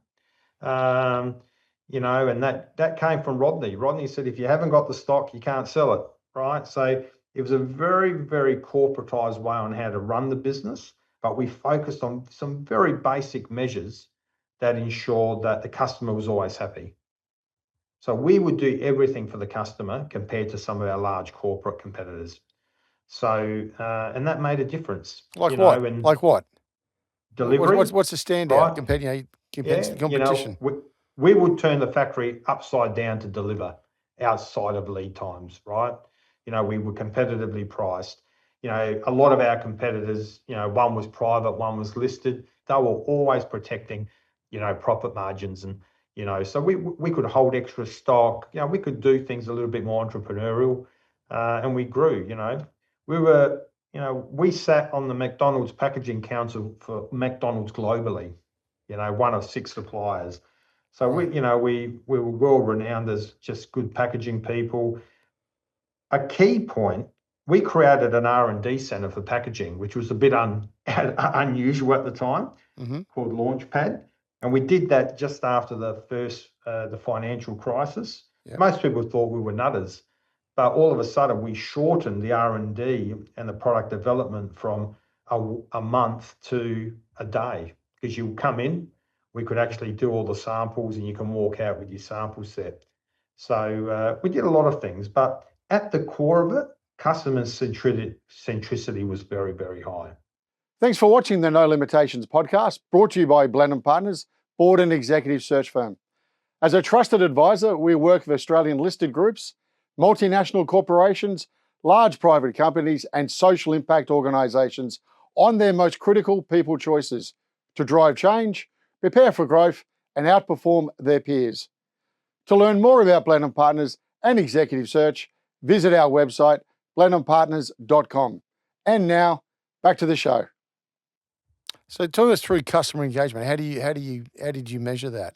And that came from Rodney. Rodney said, if you haven't got the stock, you can't sell it, right? So it was a very, very corporatized way on how to run the business, but we focused on some very basic measures that ensured that the customer was always happy. So we would do everything for the customer compared to some of our large corporate competitors. So, and that made a difference. Like what? Like what? Delivery. What's the standout right? compared to the competition? We would turn the factory upside down to deliver outside of lead times, right? We were competitively priced. A lot of our competitors, one was private, one was listed. They were always protecting, profit margins, and so we could hold extra stock. We could do things a little bit more entrepreneurial, and we grew. We sat on the McDonald's Packaging Council for McDonald's globally. One of 6 suppliers. So we were well renowned as just good packaging people. A key point, we created an R&D centre for packaging, which was a bit unusual at the time, called Launchpad. And we did that just after the financial crisis. Yep. Most people thought we were nutters, but all of a sudden we shortened the R&D and the product development from a month to a day, because you come in, we could actually do all the samples and you can walk out with your sample set. So we did a lot of things, but at the core of it, customer centricity was very, very high. Thanks for watching the No Limitations podcast, brought to you by Blenheim Partners, board and executive search firm. As a trusted advisor, we work with Australian listed groups, multinational corporations, large private companies, and social impact organisations on their most critical people choices to drive change, prepare for growth, and outperform their peers. To learn more about Blenheim Partners and executive search, visit our website, blenheimpartners.com. And now, back to the show. So talk us through customer engagement. How did you measure that?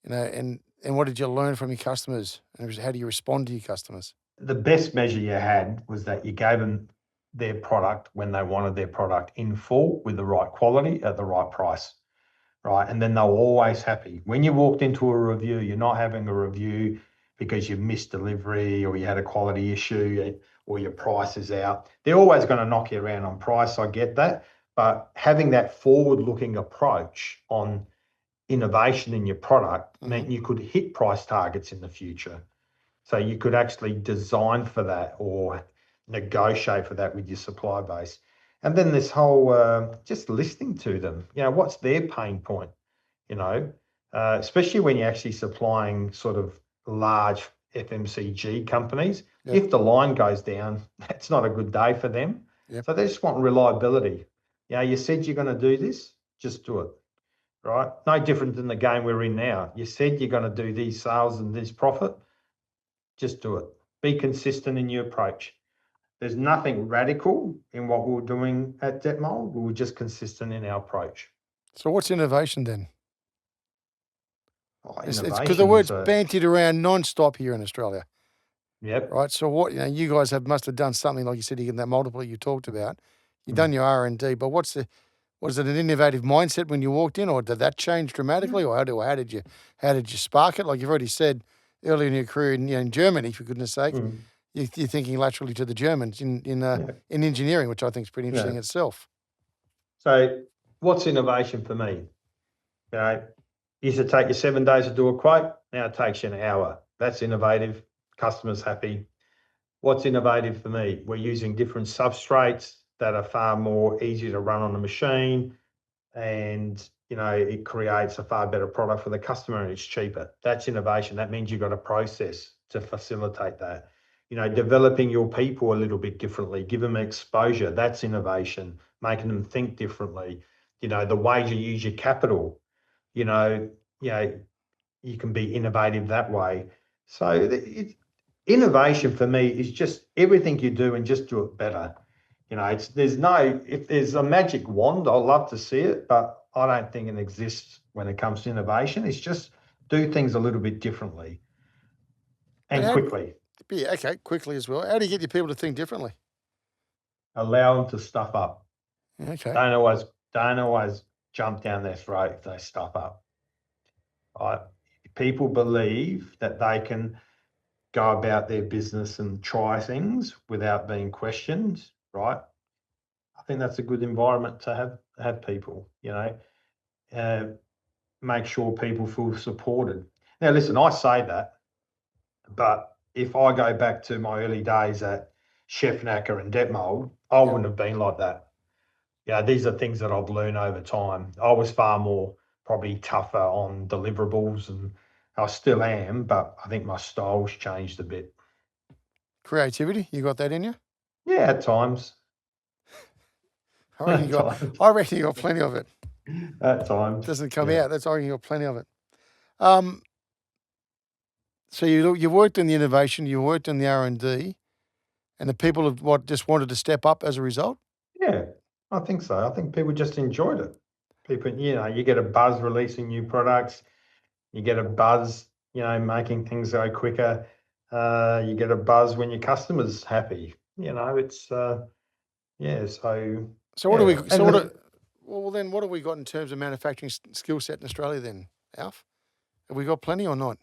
And what did you learn from your customers? And how do you respond to your customers? The best measure you had was that you gave them their product when they wanted their product in full, with the right quality at the right price, right? And then they were always happy. When you walked into a review, you're not having a review because you missed delivery or you had a quality issue or your price is out. They're always going to knock you around on price. I get that. But having that forward-looking approach on innovation in your product meant you could hit price targets in the future. So you could actually design for that or negotiate for that with your supply base. And then this whole just listening to them, what's their pain point, especially when you're actually supplying sort of large FMCG companies. Yep. If the line goes down, that's not a good day for them. Yep. So they just want reliability. You said you're going to do this, just do it, right? No different than the game we're in now. You said you're going to do these sales and this profit, just do it. Be consistent in your approach. There's nothing radical in what we were doing at Detmold. We were just consistent in our approach. So what's innovation then? It's because the word's bantied around non-stop here in Australia. Yep. Right. So what you guys must have done something, like you said, you get that multiple you talked about. You've done your R&D, but was it an innovative mindset when you walked in, or did that change dramatically, or how did you spark it? Like you've already said earlier in your career in Germany, for goodness sake, you're thinking laterally to the Germans in engineering, which I think is pretty interesting itself. So what's innovation for me? Used to take you 7 days to do a quote. Now it takes you an hour. That's innovative. Customers happy. What's innovative for me? We're using different substrates that are far more easy to run on the machine, and it creates a far better product for the customer, and it's cheaper. That's innovation. That means you've got a process to facilitate that. Developing your people a little bit differently, give them exposure. That's innovation. Making them think differently. The way you use your capital. You can be innovative that way. So innovation for me is just everything you do and just do it better. If there's a magic wand, I'd love to see it, but I don't think it exists when it comes to innovation. It's just do things a little bit differently and quickly. Yeah, okay, quickly as well. How do you get your people to think differently? Allow them to stuff up. Okay. Don't always jump down their throat if they stuff up. Right? People believe that they can go about their business and try things without being questioned, right? I think that's a good environment to have people, make sure people feel supported. Now, listen, I say that, but if I go back to my early days at Chef Nacker and Detmold, I wouldn't have been like that. These are things that I've learned over time. I was far more probably tougher on deliverables, and I still am, but I think my style's changed a bit. Creativity, you got that in you? Yeah, at times. I reckon you got plenty of it. At times. Doesn't come out. I reckon you got plenty of it. So you worked in the innovation, you worked in the R&D, and the people have just wanted to step up as a result? Yeah, I think so. I think people just enjoyed it. People, you get a buzz releasing new products. You get a buzz, making things go quicker. You get a buzz when your customer's happy. It's yeah. So what do we? yeah. Then what have we got in terms of manufacturing skill set in Australia then, Alf? Have we got plenty or not?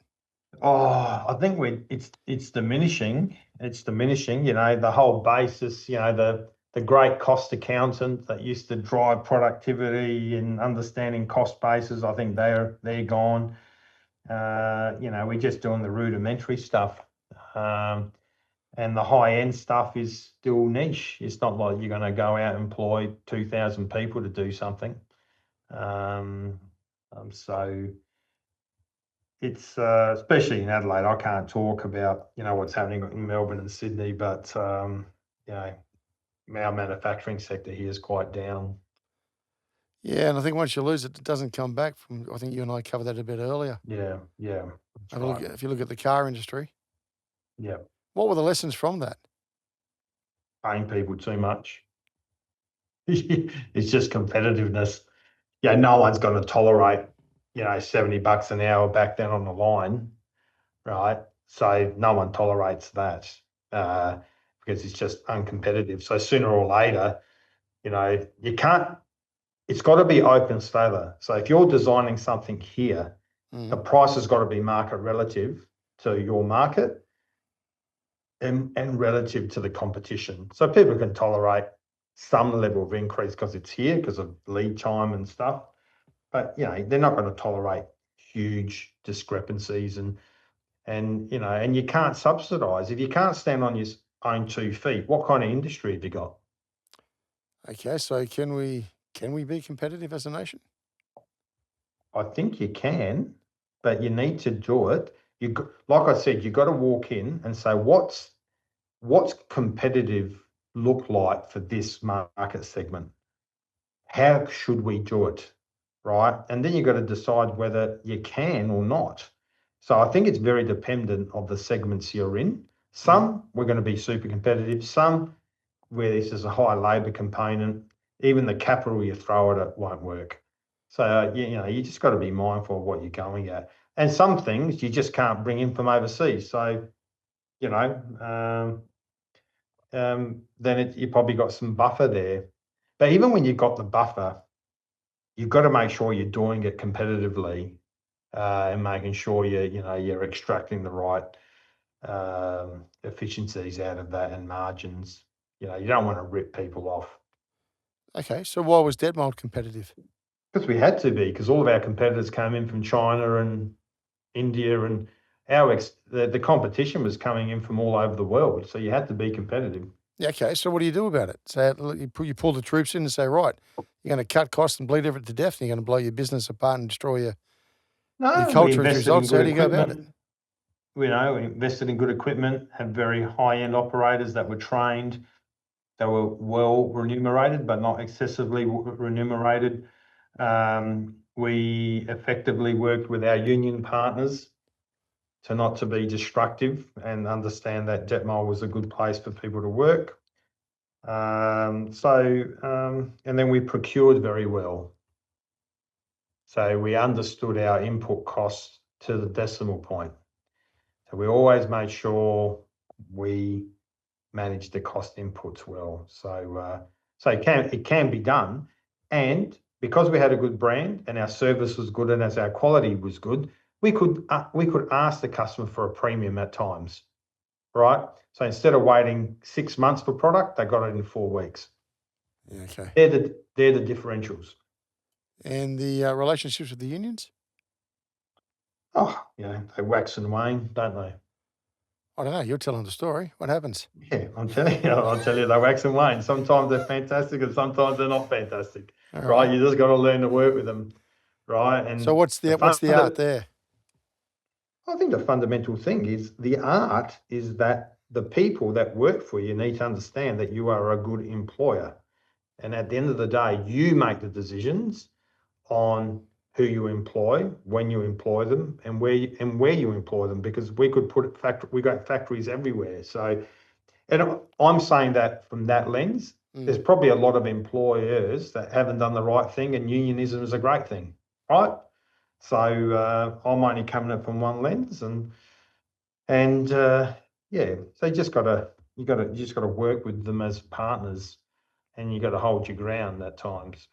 Oh, I think it's diminishing. It's diminishing. The whole basis. The great cost accountant that used to drive productivity and understanding cost bases. I think they're gone. We're just doing the rudimentary stuff. And the high end stuff is still niche. It's not like you're going to go out and employ 2,000 people to do something. So it's especially in Adelaide. I can't talk about what's happening in Melbourne and Sydney, but our manufacturing sector here is quite down. Yeah, and I think once you lose it, it doesn't come back. I think you and I covered that a bit earlier. Yeah. If you look at the car industry. Yeah. What were the lessons from that? Paying people too much. It's just competitiveness. No one's going to tolerate, $70 an hour back then on the line, right? So no one tolerates that because it's just uncompetitive. So sooner or later, you can't. It's got to be open slather. So if you're designing something here, the price has got to be market relative to your market and relative to the competition. So people can tolerate some level of increase because it's here, because of lead time and stuff. But they're not going to tolerate huge discrepancies, and you can't subsidise. If you can't stand on your own 2 feet, what kind of industry have you got? Okay, so can we be competitive as a nation? I think you can, but you need to do it. Like I said, you've got to walk in and say, what's competitive look like for this market segment? How should we do it? Right? And then you've got to decide whether you can or not. So I think it's very dependent of the segments you're in. Some we're going to be super competitive. Some where this is a high labour component, even the capital you throw at it won't work. So you just got to be mindful of what you're going at. And some things you just can't bring in from overseas. So then you probably got some buffer there. But even when you've got the buffer, you've got to make sure you're doing it competitively and making sure you're extracting the right efficiencies out of that and margins. You don't want to rip people off. Okay, so why was Detmold competitive? Because we had to be, because all of our competitors came in from China and India, and the competition was coming in from all over the world. So you had to be competitive. Yeah, okay, so what do you do about it? So you pull the troops in and say, right, you're going to cut costs and bleed everything to death, and you're going to blow your business apart and destroy your No, we culture as a invested in result. So how good do you go about it? equipment. We invested in good equipment, had very high-end operators that were trained. They were well remunerated, but not excessively remunerated. We effectively worked with our union partners to not to be destructive and understand that Detmold was a good place for people to work. And then we procured very well. So we understood our input costs to the decimal point. So we always made sure we managed the cost inputs well. So it can be done. And because we had a good brand and our service was good and as our quality was good, we could ask the customer for a premium at times, right? So instead of waiting 6 months for product, they got it in 4 weeks. Yeah, okay. They're the differentials. And the relationships with the unions? Oh, they wax and wane, don't they? I don't know. You're telling the story. What happens? Yeah, I'll tell you, they wax and wane. Sometimes they're fantastic and sometimes they're not fantastic, All right? right. You just got to learn to work with them, right? And So what's the art there? I think the fundamental thing is the art is that the people that work for you need to understand that you are a good employer. And at the end of the day, you make the decisions on who you employ, when you employ them, and where you employ them, because we got factories everywhere. So, and I'm saying that from that lens, there's probably a lot of employers that haven't done the right thing, and unionism is a great thing, right? So I'm only coming at it from one lens, and yeah, so you just gotta work with them as partners, and you got to hold your ground at times.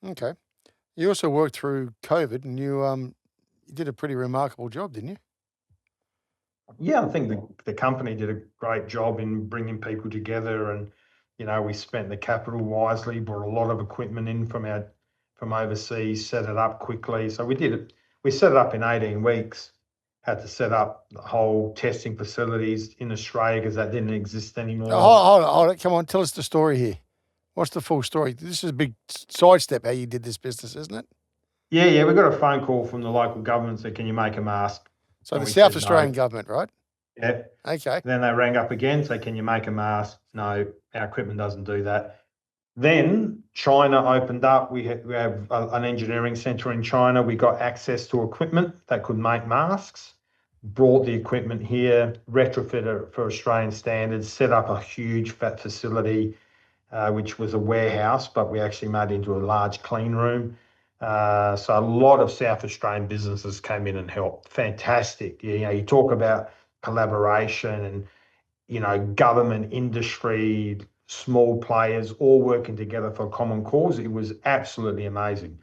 Okay. You also worked through COVID, and you did a pretty remarkable job, didn't you? Yeah, I think the company did a great job in bringing people together, and we spent the capital wisely, brought a lot of equipment in from overseas, set it up quickly. So we did it. We set it up in 18 weeks. Had to set up the whole testing facilities in Australia because that didn't exist Oh, anymore. hold it. Come on, tell us the story here. What's the full story? This is a big sidestep how you did this business, isn't it? Yeah, we got a phone call from the local government said, "Can you make a mask?" So And the we South said Australian no. government, right? Yeah. Okay. Then they rang up again, say, "Can you make a mask?" No, our equipment doesn't do that. Then China opened up. We have an engineering center in China. We got access to equipment that could make masks, brought the equipment here, retrofitted it for Australian standards, set up a huge fat facility, which was a warehouse, but we actually made it into a large clean room. So a lot of South Australian businesses came in and helped. Fantastic. You talk about collaboration and government, industry, small players all working together for a common cause. It was absolutely amazing.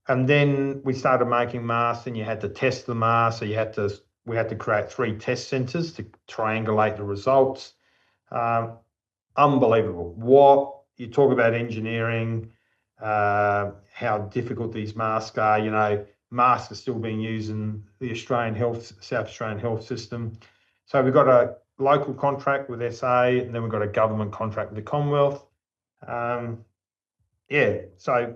And then we started making masks, and you had to test the masks. So we had to create 3 test centres to triangulate the results. Unbelievable. What you talk about engineering, how difficult these masks are. Masks are still being used in the South Australian health system. So we've got a local contract with SA, and then we've got a government contract with the Commonwealth. Yeah, so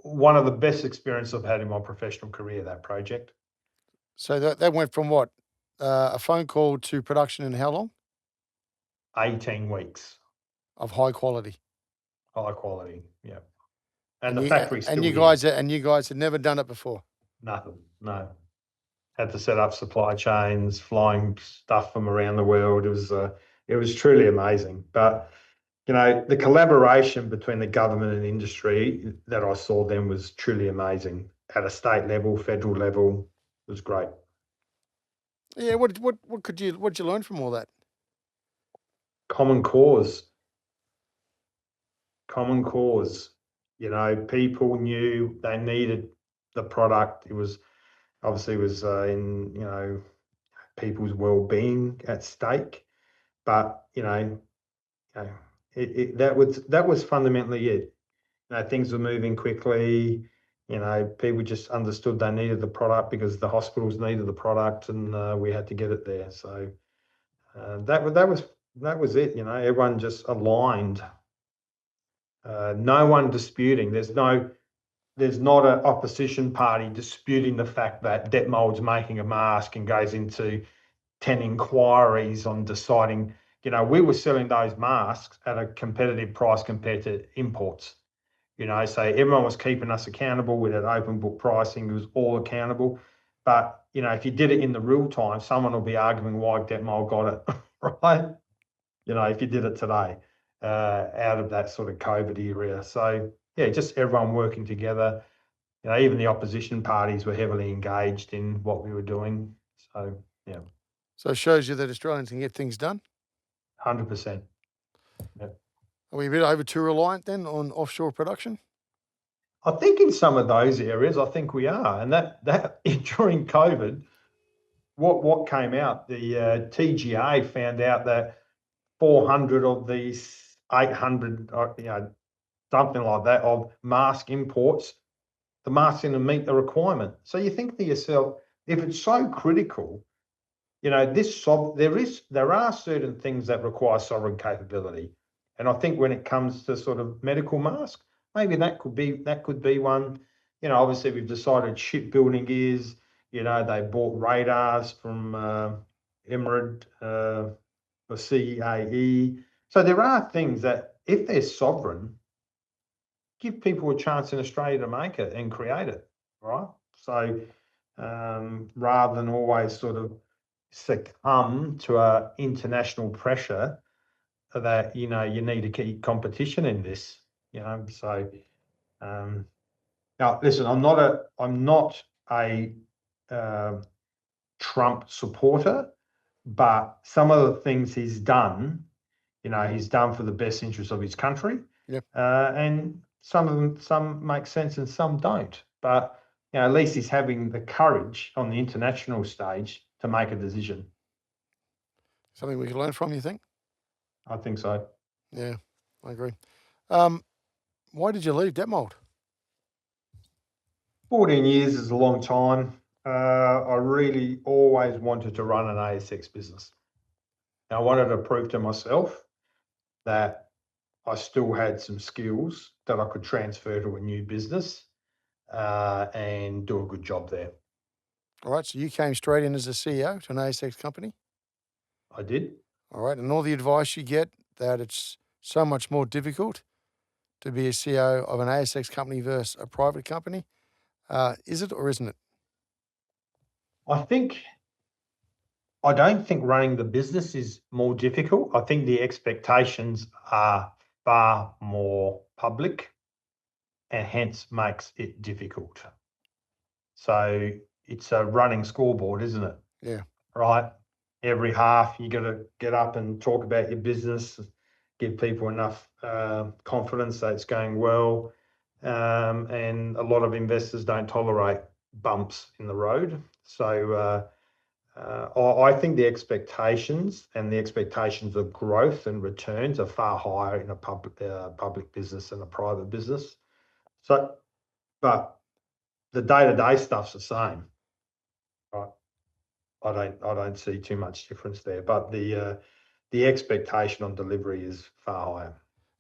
one of the best experiences I've had in my professional career, that project. So that went from what? A phone call to production in how long? 18 weeks, Of high quality. high quality, yeah. And And the you factory's and still you here. guys had never done it before. Nothing, no. Had to set up supply chains, flying stuff from around the world. It was truly amazing. But the collaboration between the government and industry that I saw then was truly amazing. At a state level, federal level, it was great. Yeah, what'd you learn from all that? Common cause. Common cause. People knew they needed the product. It was obviously in people's well-being at stake, but that was fundamentally it. things were moving quickly. People just understood they needed the product because the hospitals needed the product, and we had to get it there. So that was it. Everyone just aligned. No one disputing. There's not an opposition party disputing the fact that Detmold's making a mask and goes into 10 inquiries on deciding. We were selling those masks at a competitive price compared to imports. So everyone was keeping us accountable. We had open book pricing. It was all accountable. But, if you did it in the real time, someone will be arguing why Detmold got it, right? If you did it today, out of that sort of COVID era. So, yeah, just everyone working together. Even the opposition parties were heavily engaged in what we were doing. So, yeah. So it shows you that Australians can get things done? 100%. Yeah. Are we a bit over too reliant then on offshore production? I think in some of those areas, I think we are. And that during COVID, what came out, the TGA found out that 400 of these 800, something like that, of mask imports, the masks didn't meet the requirement. So you think to yourself, if it's so critical, there are certain things that require sovereign capability. And I think when it comes to sort of medical masks, maybe that could be one. Obviously we've decided shipbuilding is, they bought radars from Emirate or CAE. So there are things that, if they're sovereign, give people a chance in Australia to make it and create it, right? So rather than always sort of succumb to international pressure that you need to keep competition in this. So now listen, I'm not a Trump supporter, but some of the things he's done, he's done for the best interest of his country. Yep. And some make sense and some don't. But at least he's having the courage on the international stage to make a decision. Something we could learn from, you think? I think so. Yeah, I agree. Why did you leave Detmold? 14 years is a long time. I really always wanted to run an ASX business. I wanted to prove to myself that I still had some skills that I could transfer to a new business and do a good job there. All right, so you came straight in as a CEO to an ASX company? I did. All right, and all the advice you get that it's so much more difficult to be a CEO of an ASX company versus a private company. Is it or isn't it? I don't think running the business is more difficult. I think the expectations are far more public and hence makes it difficult. So it's a running scoreboard, isn't it? Yeah. Right. Every half you got to get up and talk about your business, give people enough confidence that it's going well. And a lot of investors don't tolerate bumps in the road. So I think the expectations of growth and returns are far higher in a public business than a private business. So, but the day-to-day stuff's the same. Right. I don't see too much difference there, but the expectation on delivery is far higher.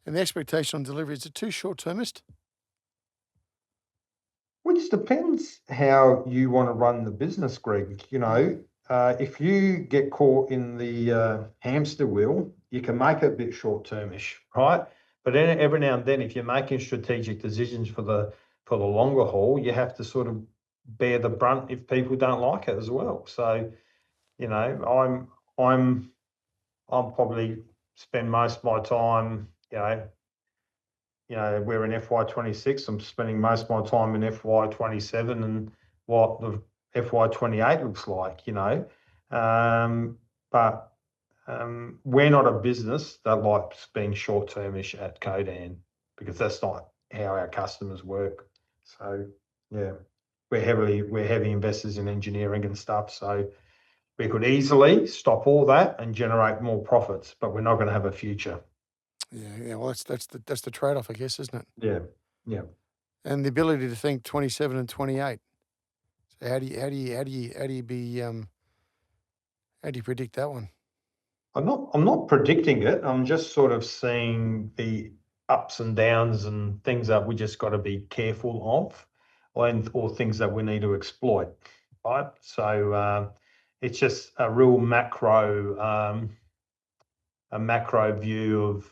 And the expectation on delivery, is it too short-termist? Which depends how you want to run the business, Greg. If you get caught in the hamster wheel, you can make it a bit short-termish, right? But then every now and then, if you're making strategic decisions for the longer haul, you have to sort of bear the brunt if people don't like it as well. So, I'm probably spend most of my time, we're in FY26. I'm spending most of my time in FY27 and what the FY28 looks like, but we're not a business that likes being short-termish at Codan because that's not how our customers work. So yeah, we're heavy investors in engineering and stuff. So we could easily stop all that and generate more profits, but we're not going to have a future. Yeah. Well, that's the trade-off, I guess, isn't it? Yeah. Yeah. And the ability to think 27 and 28. So how do you predict that one? I'm not predicting it. I'm just sort of seeing the ups and downs and things that we just got to be careful of, or things that we need to exploit, right? So it's just a real macro view of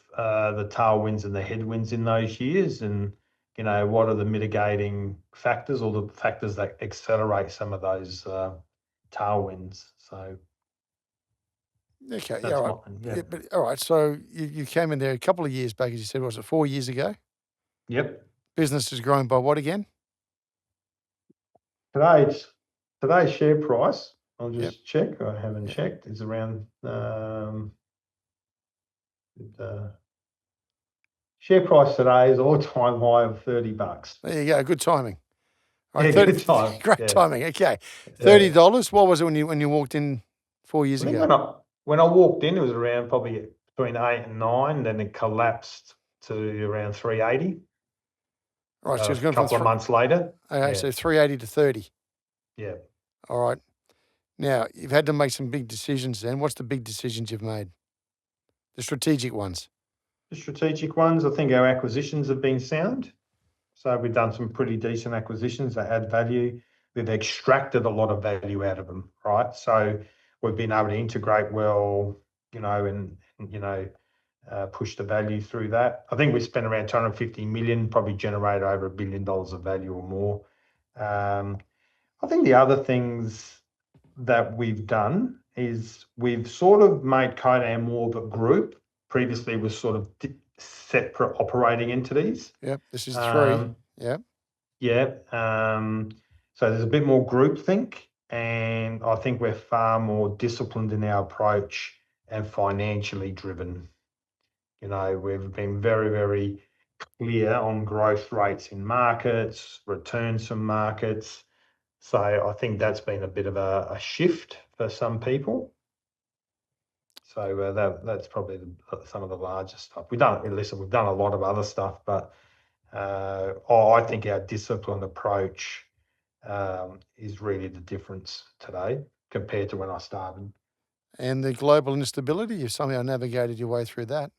the tailwinds and the headwinds in those years, and what are the mitigating factors or the factors that accelerate some of those tailwinds. So Okay, yeah, that's all my right. yeah. Yeah, but all right, so you came in there a couple of years back, as you said, was it 4 years ago? Yep. Business has grown by what again? Today's today's share price, I'll Yep. just check. I haven't Yeah. checked. Is around the share price today is all-time high of $30. There you go. Good timing. All right, Yeah, 30, good time. great Yeah. timing. Okay, Yeah. $30. What was it when you walked in 4 years I think ago? when I walked in, it was around probably between 8 and 9. Then it collapsed to around 380 All right, so a it's gone from couple of months later. okay, Yeah. so 380 to 30. Yeah. All right. Now you've had to make some big decisions. Then, what's the big decisions you've made? The strategic ones. The strategic ones, I think our acquisitions have been sound. So we've done some pretty decent acquisitions that add value. We've extracted a lot of value out of them, right? So we've been able to integrate well, and push the value through that. I think we spent around 250 million, probably generated over $1 billion of value or more. I think the other things that we've done is we've sort of made Codan more of a group. Previously, it was sort of separate operating entities. Yep. This is 3. Yep. Yeah. So there's a bit more groupthink, and I think we're far more disciplined in our approach and financially driven. We've been very, very clear on growth rates in markets, returns from markets. So I think that's been a bit of a shift for some people. So that's probably some of the largest stuff. We've done a lot of other stuff, but I think our disciplined approach is really the difference today compared to when I started. And the global instability, you've somehow navigated your way through that.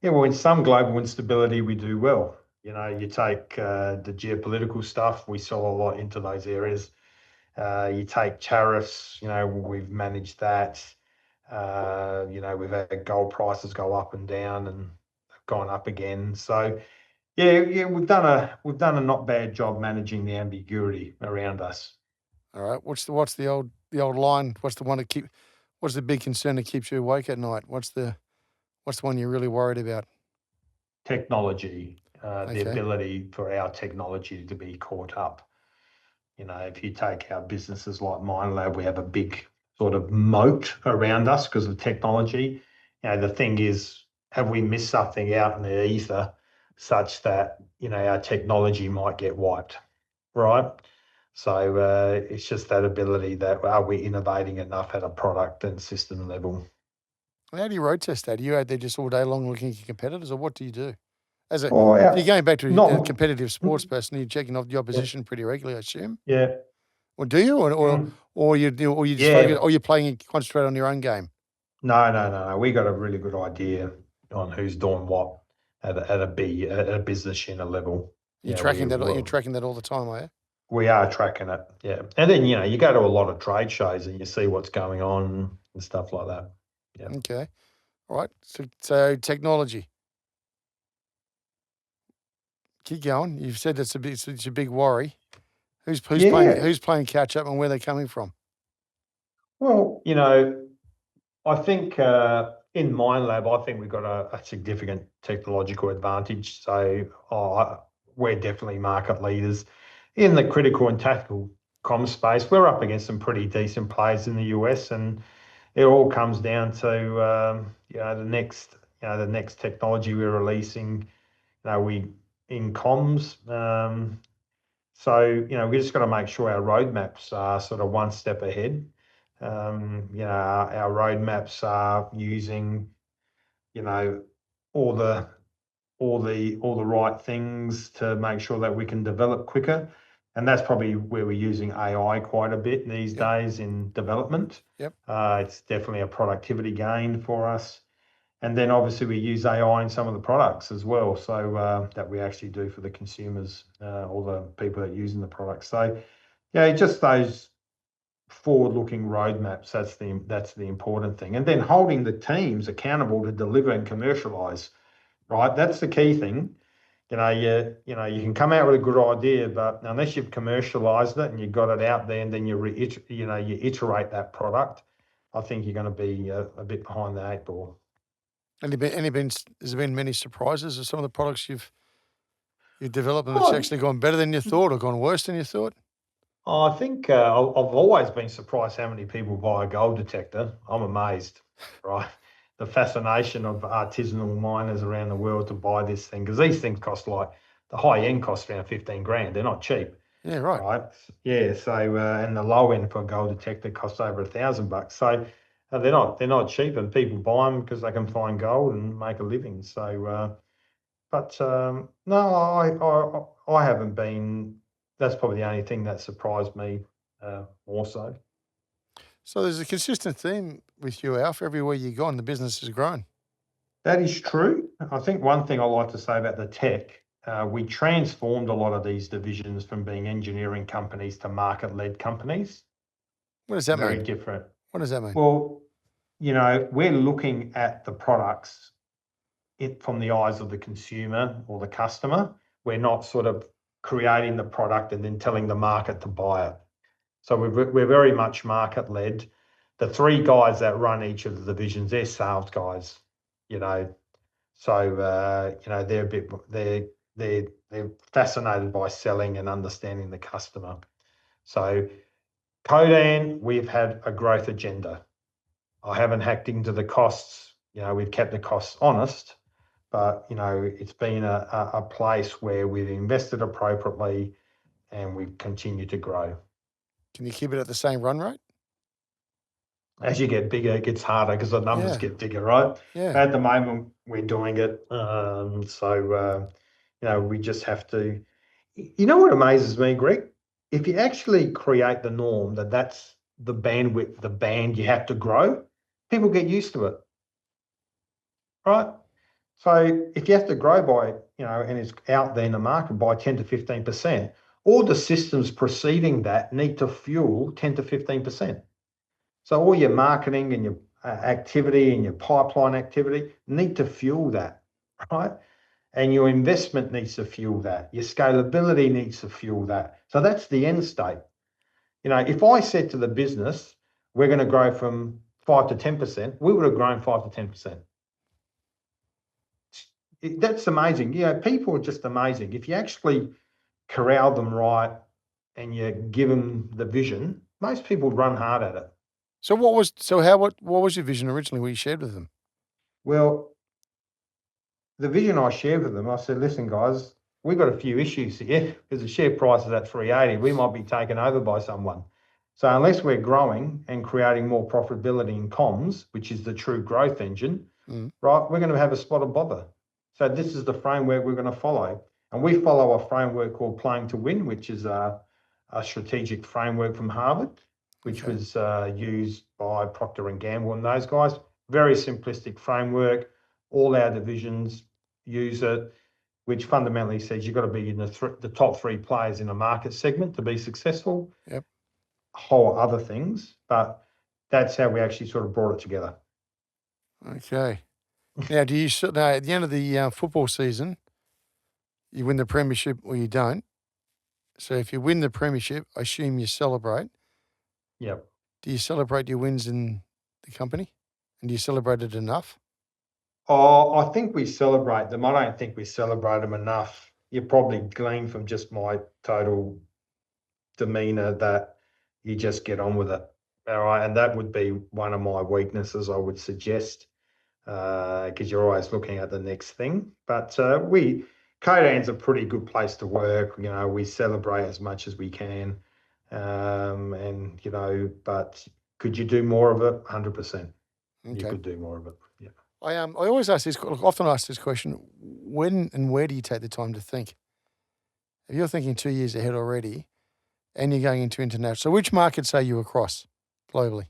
Yeah, well, in some global instability, we do well. You take the geopolitical stuff, we sell a lot into those areas. You take tariffs, we've managed that. We've had gold prices go up and down and gone up again. So yeah, we've done a not bad job managing the ambiguity around us. All right. What's the old line? What's the big concern that keeps you awake at night? What's the one you're really worried about? Technology, the Okay. ability for our technology to be caught up. If you take our businesses like MindLab, we have a big sort of moat around us because of technology. The thing is, have we missed something out in the ether such that, our technology might get wiped, right? So it's just that ability that are we innovating enough at a product and system level? How do you road test that? Are you out there just all day long looking at your competitors, or what do you do? Oh, If you're yeah, going back to a not, competitive sports person, you're checking off the yeah, opposition pretty regularly, I assume. yeah, Or do you, mm, or you just focus, yeah. or you're playing and concentrate on your own game? No. We got a really good idea on who's doing what at a business unit level. You're Yeah, tracking that. You're tracking that all the time, are you? we are tracking it. Yeah, and then you go to a lot of trade shows and you see what's going on and stuff like that. Yeah, Okay. All right. So technology. Keep going. You've said it's a big worry. yeah. Who's playing catch up and where they're coming from? Well, I think in MindLab, I think we've got a significant technological advantage. So we're definitely market leaders in the critical and tactical comms space. We're up against some pretty decent players in the US, and it all comes down to the next technology we're releasing. We in comms. So we just got to make sure our roadmaps are sort of one step ahead. Our roadmaps are using, you know, all the all the right things to make sure that we can develop quicker. And that's probably where we're using AI quite a bit these days in development. Yep. It's definitely a productivity gain for us. And then obviously we use AI in some of the products as well, so that we actually do for the consumers or the people that are using the products. So yeah, just those forward-looking roadmaps. That's the important thing. And then holding the teams accountable to deliver and commercialise. Right, that's the key thing. You can come out with a good idea, but unless you've commercialised it and you've got it out there, and then you iterate that product, I think you're going to be a bit behind the eight ball. Has there been many surprises of some of the products you've developed and it's actually gone better than you thought or gone worse than you thought? I think I've always been surprised how many people buy a gold detector. I'm amazed, right? The fascination of artisanal miners around the world to buy this thing, because these things cost the high end costs around 15 grand. They're not cheap. Yeah, right. Right. Yeah. So and the low end for a gold detector costs over $1,000. So they're not cheap, and people buy them because they can find gold and make a living. So, no, I haven't been. That's probably the only thing that surprised me more so. So there's a consistent theme with you, Alf. Everywhere you go, the business has grown. That is true. I think one thing I like to say about the tech, we transformed a lot of these divisions from being engineering companies to market-led companies. What does that mean? Very different. What does that mean? Well, we're looking at the products from the eyes of the consumer or the customer. We're not sort of creating the product and then telling the market to buy it. So we're very much market led. The three guys that run each of the divisions, they're sales guys. So they're fascinated by selling and understanding the customer. So Codan, we've had a growth agenda. I haven't hacked into the costs. We've kept the costs honest, but it's been a place where we've invested appropriately and we've continued to grow. Can you keep it at the same run rate? As you get bigger, it gets harder because the numbers get bigger, right? Yeah. At the moment, we're doing it. We just have to. You know what amazes me, Greg? If you actually create the norm that's the bandwidth, the band you have to grow, people get used to it, right? So if you have to grow by, and it's out there in the market by 10 to 15%, all the systems preceding that need to fuel 10 to 15%. So all your marketing and your activity and your pipeline activity need to fuel that, right? And your investment needs to fuel that. Your scalability needs to fuel that. So that's the end state. If I said to the business, we're going to grow from 5 to 10%, we would have grown 5 to 10%. That's amazing. People are just amazing. If you actually corral them right and you give them the vision, most people run hard at it. So what was your vision originally what you shared with them? Well, the vision I shared with them, I said, listen, guys, we've got a few issues here because the share price is at 380. We might be taken over by someone. So unless we're growing and creating more profitability in comms, which is the true growth engine, right, we're going to have a spot of bother. So this is the framework we're going to follow. And we follow a framework called Playing to Win, which is a strategic framework from Harvard, which was used by Procter & Gamble and those guys. Very simplistic framework. All our divisions use it, which fundamentally says you've got to be in the top three players in a market segment to be successful. Yep. A whole other things, but that's how we actually sort of brought it together. Okay. Now, at the end of the football season, you win the premiership or you don't. So if you win the premiership, I assume you celebrate. Yep. Do you celebrate your wins in the company? And do you celebrate it enough? Oh, I think we celebrate them. I don't think we celebrate them enough. You probably glean from just my total demeanour that you just get on with it. All right. And that would be one of my weaknesses, I would suggest, because you're always looking at the next thing. But Codan's a pretty good place to work. We celebrate as much as we can. But could you do more of it? 100%. Okay. You could do more of it. Yeah. I always ask often ask this question: when and where do you take the time to think? If you're thinking 2 years ahead already and you're going into international, so which markets are you across globally?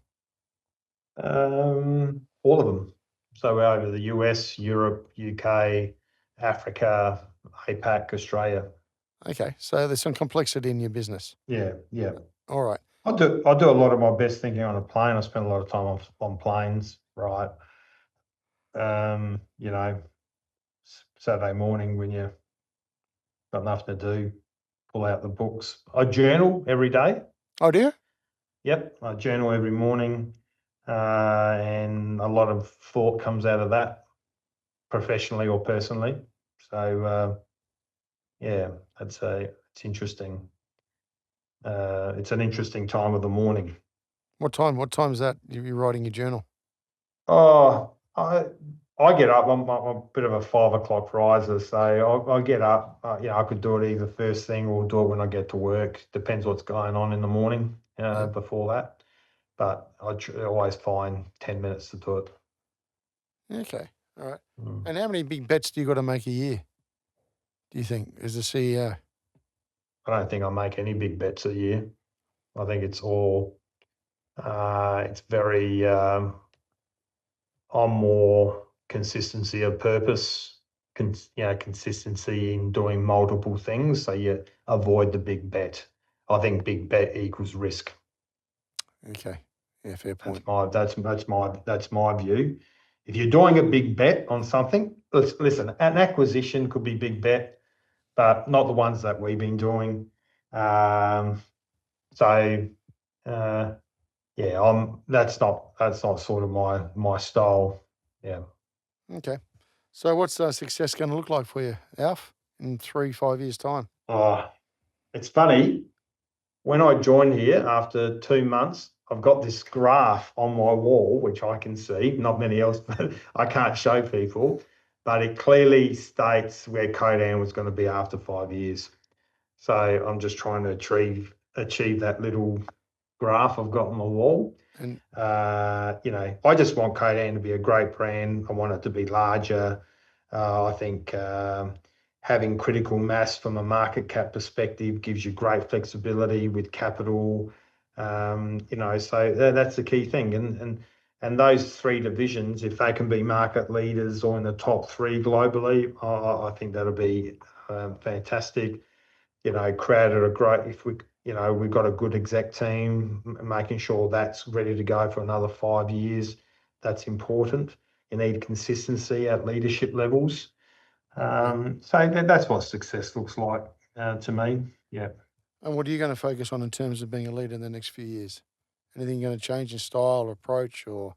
All of them. So we're over the US, Europe, UK, Africa, APAC, Australia. Okay, so there's some complexity in your business. Yeah, yeah. All right. I do a lot of my best thinking on a plane. I spend a lot of time on planes, right? You know, Saturday morning when you've got nothing to do, pull out the books. I journal every day. Oh, do you? Yep, I journal every morning, and a lot of thought comes out of that, professionally or personally. So yeah, it's interesting. It's an interesting time of the morning. What time? What time is that? You're writing your journal? Oh, I get up. I'm a bit of a 5 o'clock riser, so I get up. I could do it either first thing or do it when I get to work. Depends what's going on in the morning. Before that, but I always find 10 minutes to do it. Okay, all right. And how many big bets do you got to make a year, do you think, as the CEO? I don't think I make any big bets a year. I think it's all. It's very. I'm more consistency of purpose. Consistency in doing multiple things, so you avoid the big bet. I think big bet equals risk. Okay, yeah, fair point. That's my view. If you're doing a big bet on something, listen, an acquisition could be big bet, but not the ones that we've been doing. Yeah, that's not sort of my style. Yeah. Okay. So what's success going to look like for you, Alf, in 3-5 years' time? Oh, it's funny. When I joined here after 2 months, I've got this graph on my wall, which I can see, not many else, but I can't show people, but it clearly states where Codan was going to be after 5 years. So I'm just trying to achieve that little graph I've got on my wall. And I just want Codan to be a great brand. I want it to be larger. I think having critical mass from a market cap perspective gives you great flexibility with capital. So that's the key thing. And those 3 divisions, if they can be market leaders or in the top 3 globally, I think that'll be fantastic. Created a great, if we, we've got a good exec team, making sure that's ready to go for another 5 years. That's important. You need consistency at leadership levels. So that's what success looks like to me. Yeah. And what are you going to focus on in terms of being a leader in the next few years? Anything going to change in style or approach or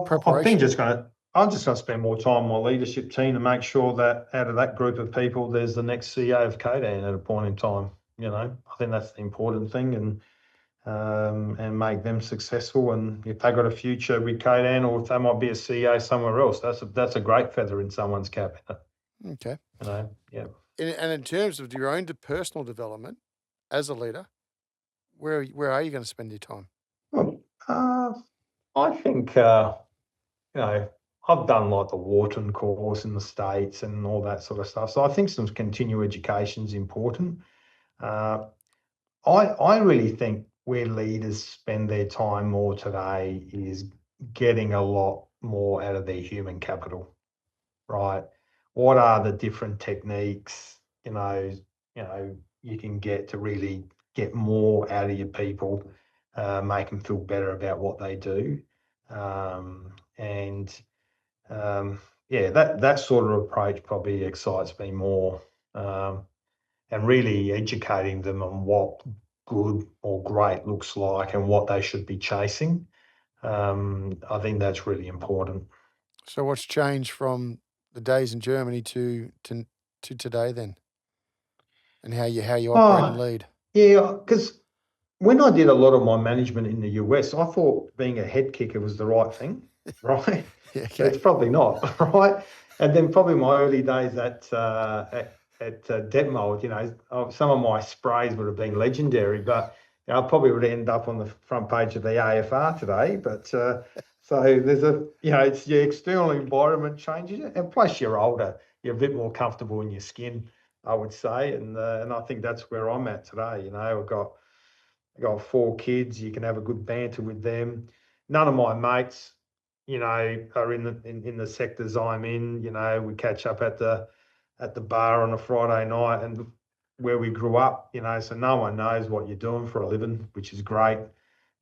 preparation? I'm just going to spend more time on my leadership team to make sure that out of that group of people, there's the next CEO of Codan at a point in time. I think that's the important thing, and make them successful. And if they got a future with Codan, or if they might be a CEO somewhere else, that's a great feather in someone's cap. Okay. Yeah. And in terms of your own personal development as a leader, where are you going to spend your time? Well, I think I've done like the Wharton course in the States and all that sort of stuff. So I think some continuing education is important. I really think where leaders spend their time more today is getting a lot more out of their human capital, right? What are the different techniques, you can get to really get more out of your people, make them feel better about what they do. That sort of approach probably excites me more. And really educating them on what good or great looks like and what they should be chasing. I think that's really important. So what's changed from the days in Germany to today then? And how you operate and lead? Yeah, because when I did a lot of my management in the US, I thought being a head kicker was the right thing, right? Yeah, But it's probably not, right? And then probably my early days at Detmold, some of my sprays would have been legendary, but I probably would end up on the front page of the AFR today. But So there's it's your external environment changes, and plus you're older, you're a bit more comfortable in your skin, I would say, and I think that's where I'm at today. I've got 4 kids. You can have a good banter with them. None of my mates, are in the sectors I'm in. We catch up at the bar on a Friday night and where we grew up. So no one knows what you're doing for a living, which is great.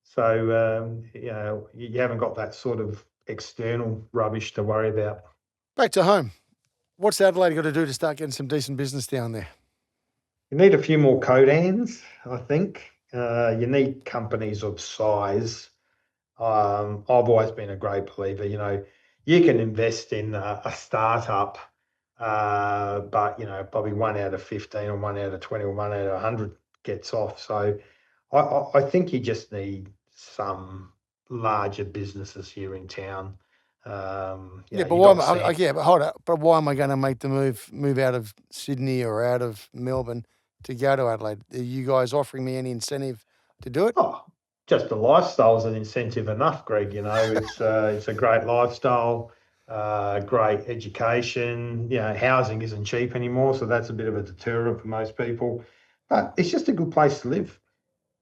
So you haven't got that sort of external rubbish to worry about. Back to home. What's Adelaide got to do to start getting some decent business down there? You need a few more Codans, I think. You need companies of size. I've always been a great believer. You can invest in a startup, but probably 1 out of 15 or 1 out of 20 or 1 out of 100 gets off. So I think you just need some larger businesses here in town. But hold up. But why am I going to make the move out of Sydney or out of Melbourne to go to Adelaide? Are you guys offering me any incentive to do it? Oh, just the lifestyle is an incentive enough, Greg. It's a great lifestyle, great education. Housing isn't cheap anymore, so that's a bit of a deterrent for most people. But it's just a good place to live.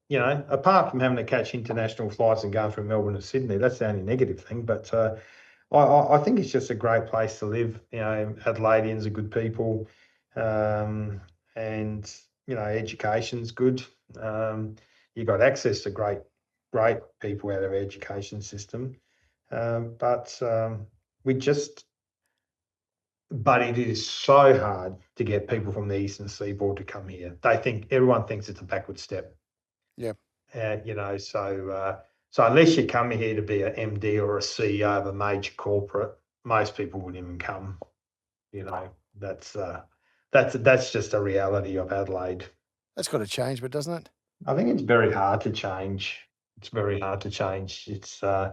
Apart from having to catch international flights and going from Melbourne to Sydney, that's the only negative thing. But I think it's just a great place to live. Adelaideans are good people, and education's good. You've got access to great people out of our education system, but it is so hard to get people from the eastern seaboard to come here. Everyone thinks it's a backward step. Yeah. So unless you come here to be an MD or a CEO of a major corporate, most people wouldn't even come. That's just a reality of Adelaide. That's got to change, but doesn't it? I think it's very hard to change. It's so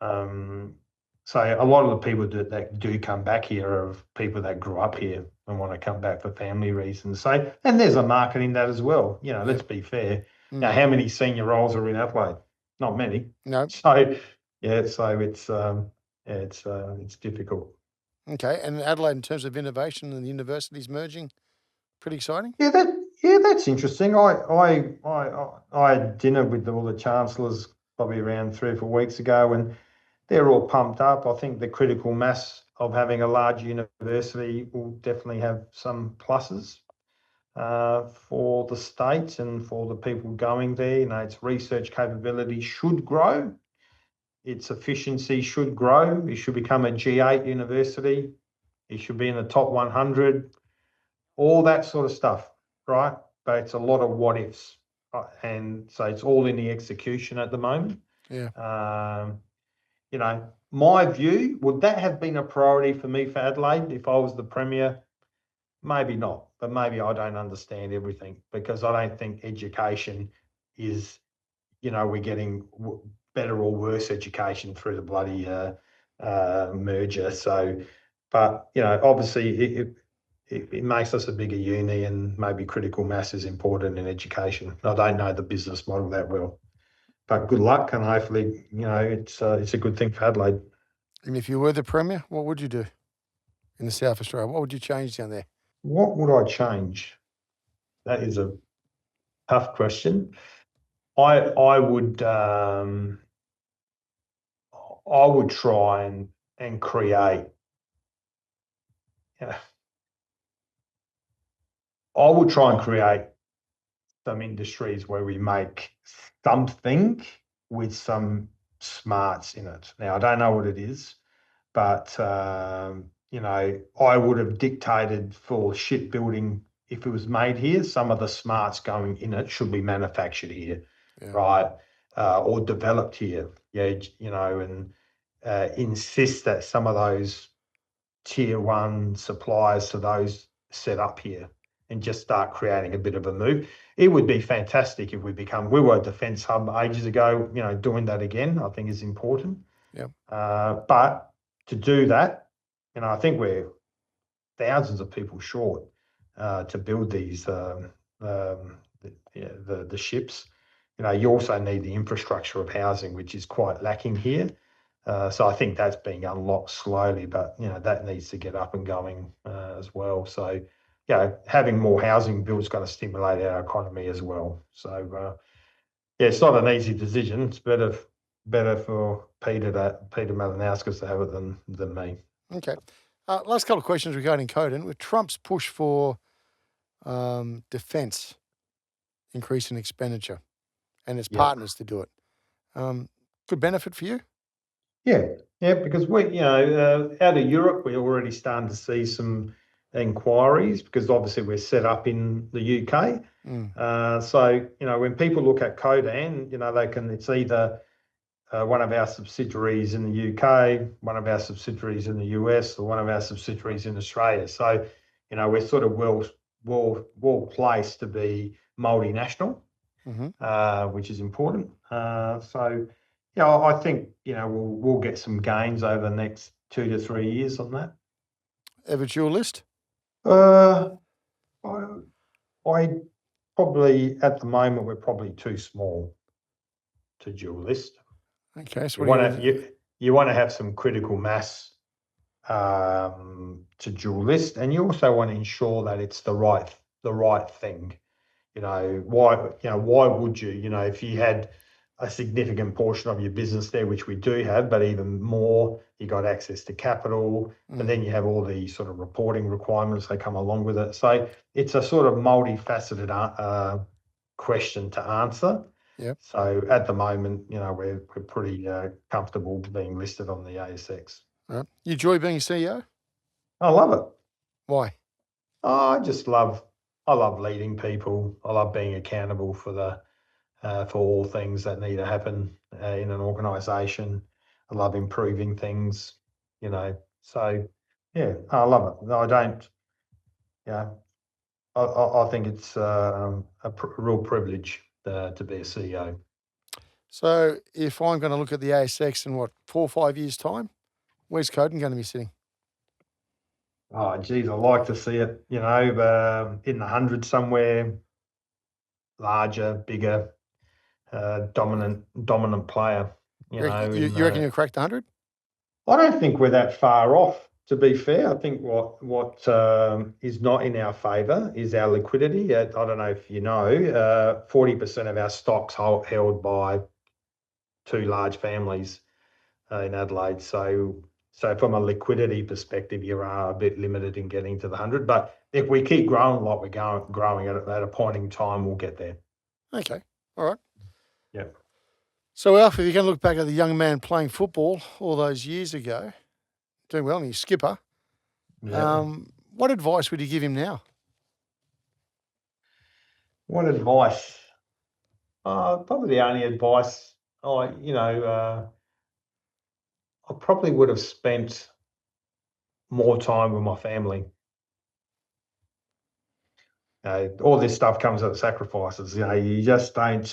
a lot of the people that do come back here are people that grew up here and want to come back for family reasons. So, and there's a market in that as well. Let's be fair. Now, how many senior roles are in Adelaide? Not many. No. So it's difficult. Okay, and Adelaide, in terms of innovation and the universities merging, pretty exciting. Yeah, that's interesting. I had dinner with all the chancellors probably around 3 or 4 weeks ago, and they're all pumped up. I think the critical mass of having a large university will definitely have some pluses for the state and for the people going there. Its research capability should grow. Its efficiency should grow. It should become a G8 university. It should be in the top 100. All that sort of stuff, right? But it's a lot of what ifs. And so it's all in the execution at the moment. Yeah. My view, would that have been a priority for me for Adelaide if I was the Premier? Maybe not, but maybe I don't understand everything, because I don't think education is, we're getting better or worse education through the bloody merger. So, but, obviously it makes us a bigger uni, and maybe critical mass is important in education. I don't know the business model that well. But good luck, and hopefully, it's a good thing for Adelaide. And if you were the Premier, what would you do in the South Australia? What would you change down there? What would I change? That is a tough question. I would try and create. I would try and create some industries where we make something with some smarts in it. Now, I don't know what it is, but, I would have dictated for shipbuilding, if it was made here, some of the smarts going in it should be manufactured here, right? Or developed here, and insist that some of those tier 1 suppliers to those set up here, and just start creating a bit of a move. It would be fantastic if we were a defence hub ages ago. Doing that again, I think, is important. Yeah. But to do that, I think we're thousands of people short to build these the ships. You also need the infrastructure of housing, which is quite lacking here. So I think that's being unlocked slowly, but that needs to get up and going as well. So having more housing built is going to stimulate our economy as well. So it's not an easy decision. It's better for Peter Malinauskas to have it than me. Okay. Last couple of questions regarding Codan. With Trump's push for defence, increase in expenditure, and his partners to do it, good benefit for you? Yeah, because we, out of Europe, we're already starting to see some inquiries because obviously we're set up in the UK. So, when people look at Codan, it's either one of our subsidiaries in the UK, one of our subsidiaries in the US, or one of our subsidiaries in Australia. So, we're sort of well placed to be multinational, which is important. So, I think we'll get some gains over the next 2 to 3 years on that. Ever dual list? I probably at the moment we're probably too small to dual list. Okay, so you want to have some critical mass to dual list, and you also want to ensure that it's the right thing. Why would you? If you had a significant portion of your business there, which we do have, but even more, you got access to capital, but then you have all the sort of reporting requirements that come along with it. So it's a sort of multifaceted question to answer. Yep. So at the moment, we're pretty comfortable being listed on the ASX. Right. You enjoy being a CEO? I love it. Why? I love leading people. I love being accountable for all things that need to happen in an organisation. I love improving things, So I love it. I don't. I think it's a real privilege to be a CEO. So if I'm going to look at the ASX in 4 or 5 years' time, where's Codan going to be sitting? Oh, geez, I like to see it, in the hundreds somewhere, larger, bigger, dominant player. You reckon you'll crack the 100? I don't think we're that far off, to be fair. I think what is not in our favour is our liquidity. I don't know if you know, 40% of our stocks held by 2 large families in Adelaide. So from a liquidity perspective, you are a bit limited in getting to the 100. But if we keep growing like we're growing at a point in time, we'll get there. Okay. All right. Yeah. So, Alf, if you can look back at the young man playing football all those years ago, doing well, and he's skipper, what advice would you give him now? What advice? Probably the only advice, I probably would have spent more time with my family. All this stuff comes at sacrifices. You just don't.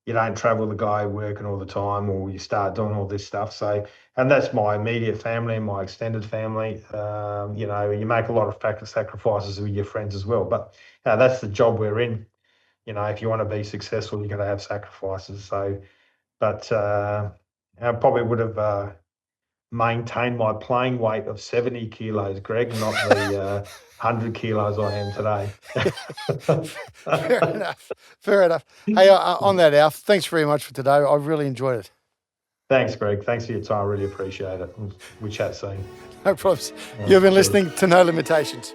You don't travel the guy working all the time, or you start doing all this stuff. So, and that's my immediate family and my extended family. You make a lot of sacrifices with your friends as well. But that's the job we're in. If you want to be successful, you've got to have sacrifices. So, but I probably would have maintained my playing weight of 70 kilos, Greg, not the 100 kilos I am today. Fair enough. Hey, on that, Alf, thanks very much for today. I really enjoyed it. Thanks, Greg. Thanks for your time. I really appreciate it. We chat soon. No problems. You've been listening to No Limitations.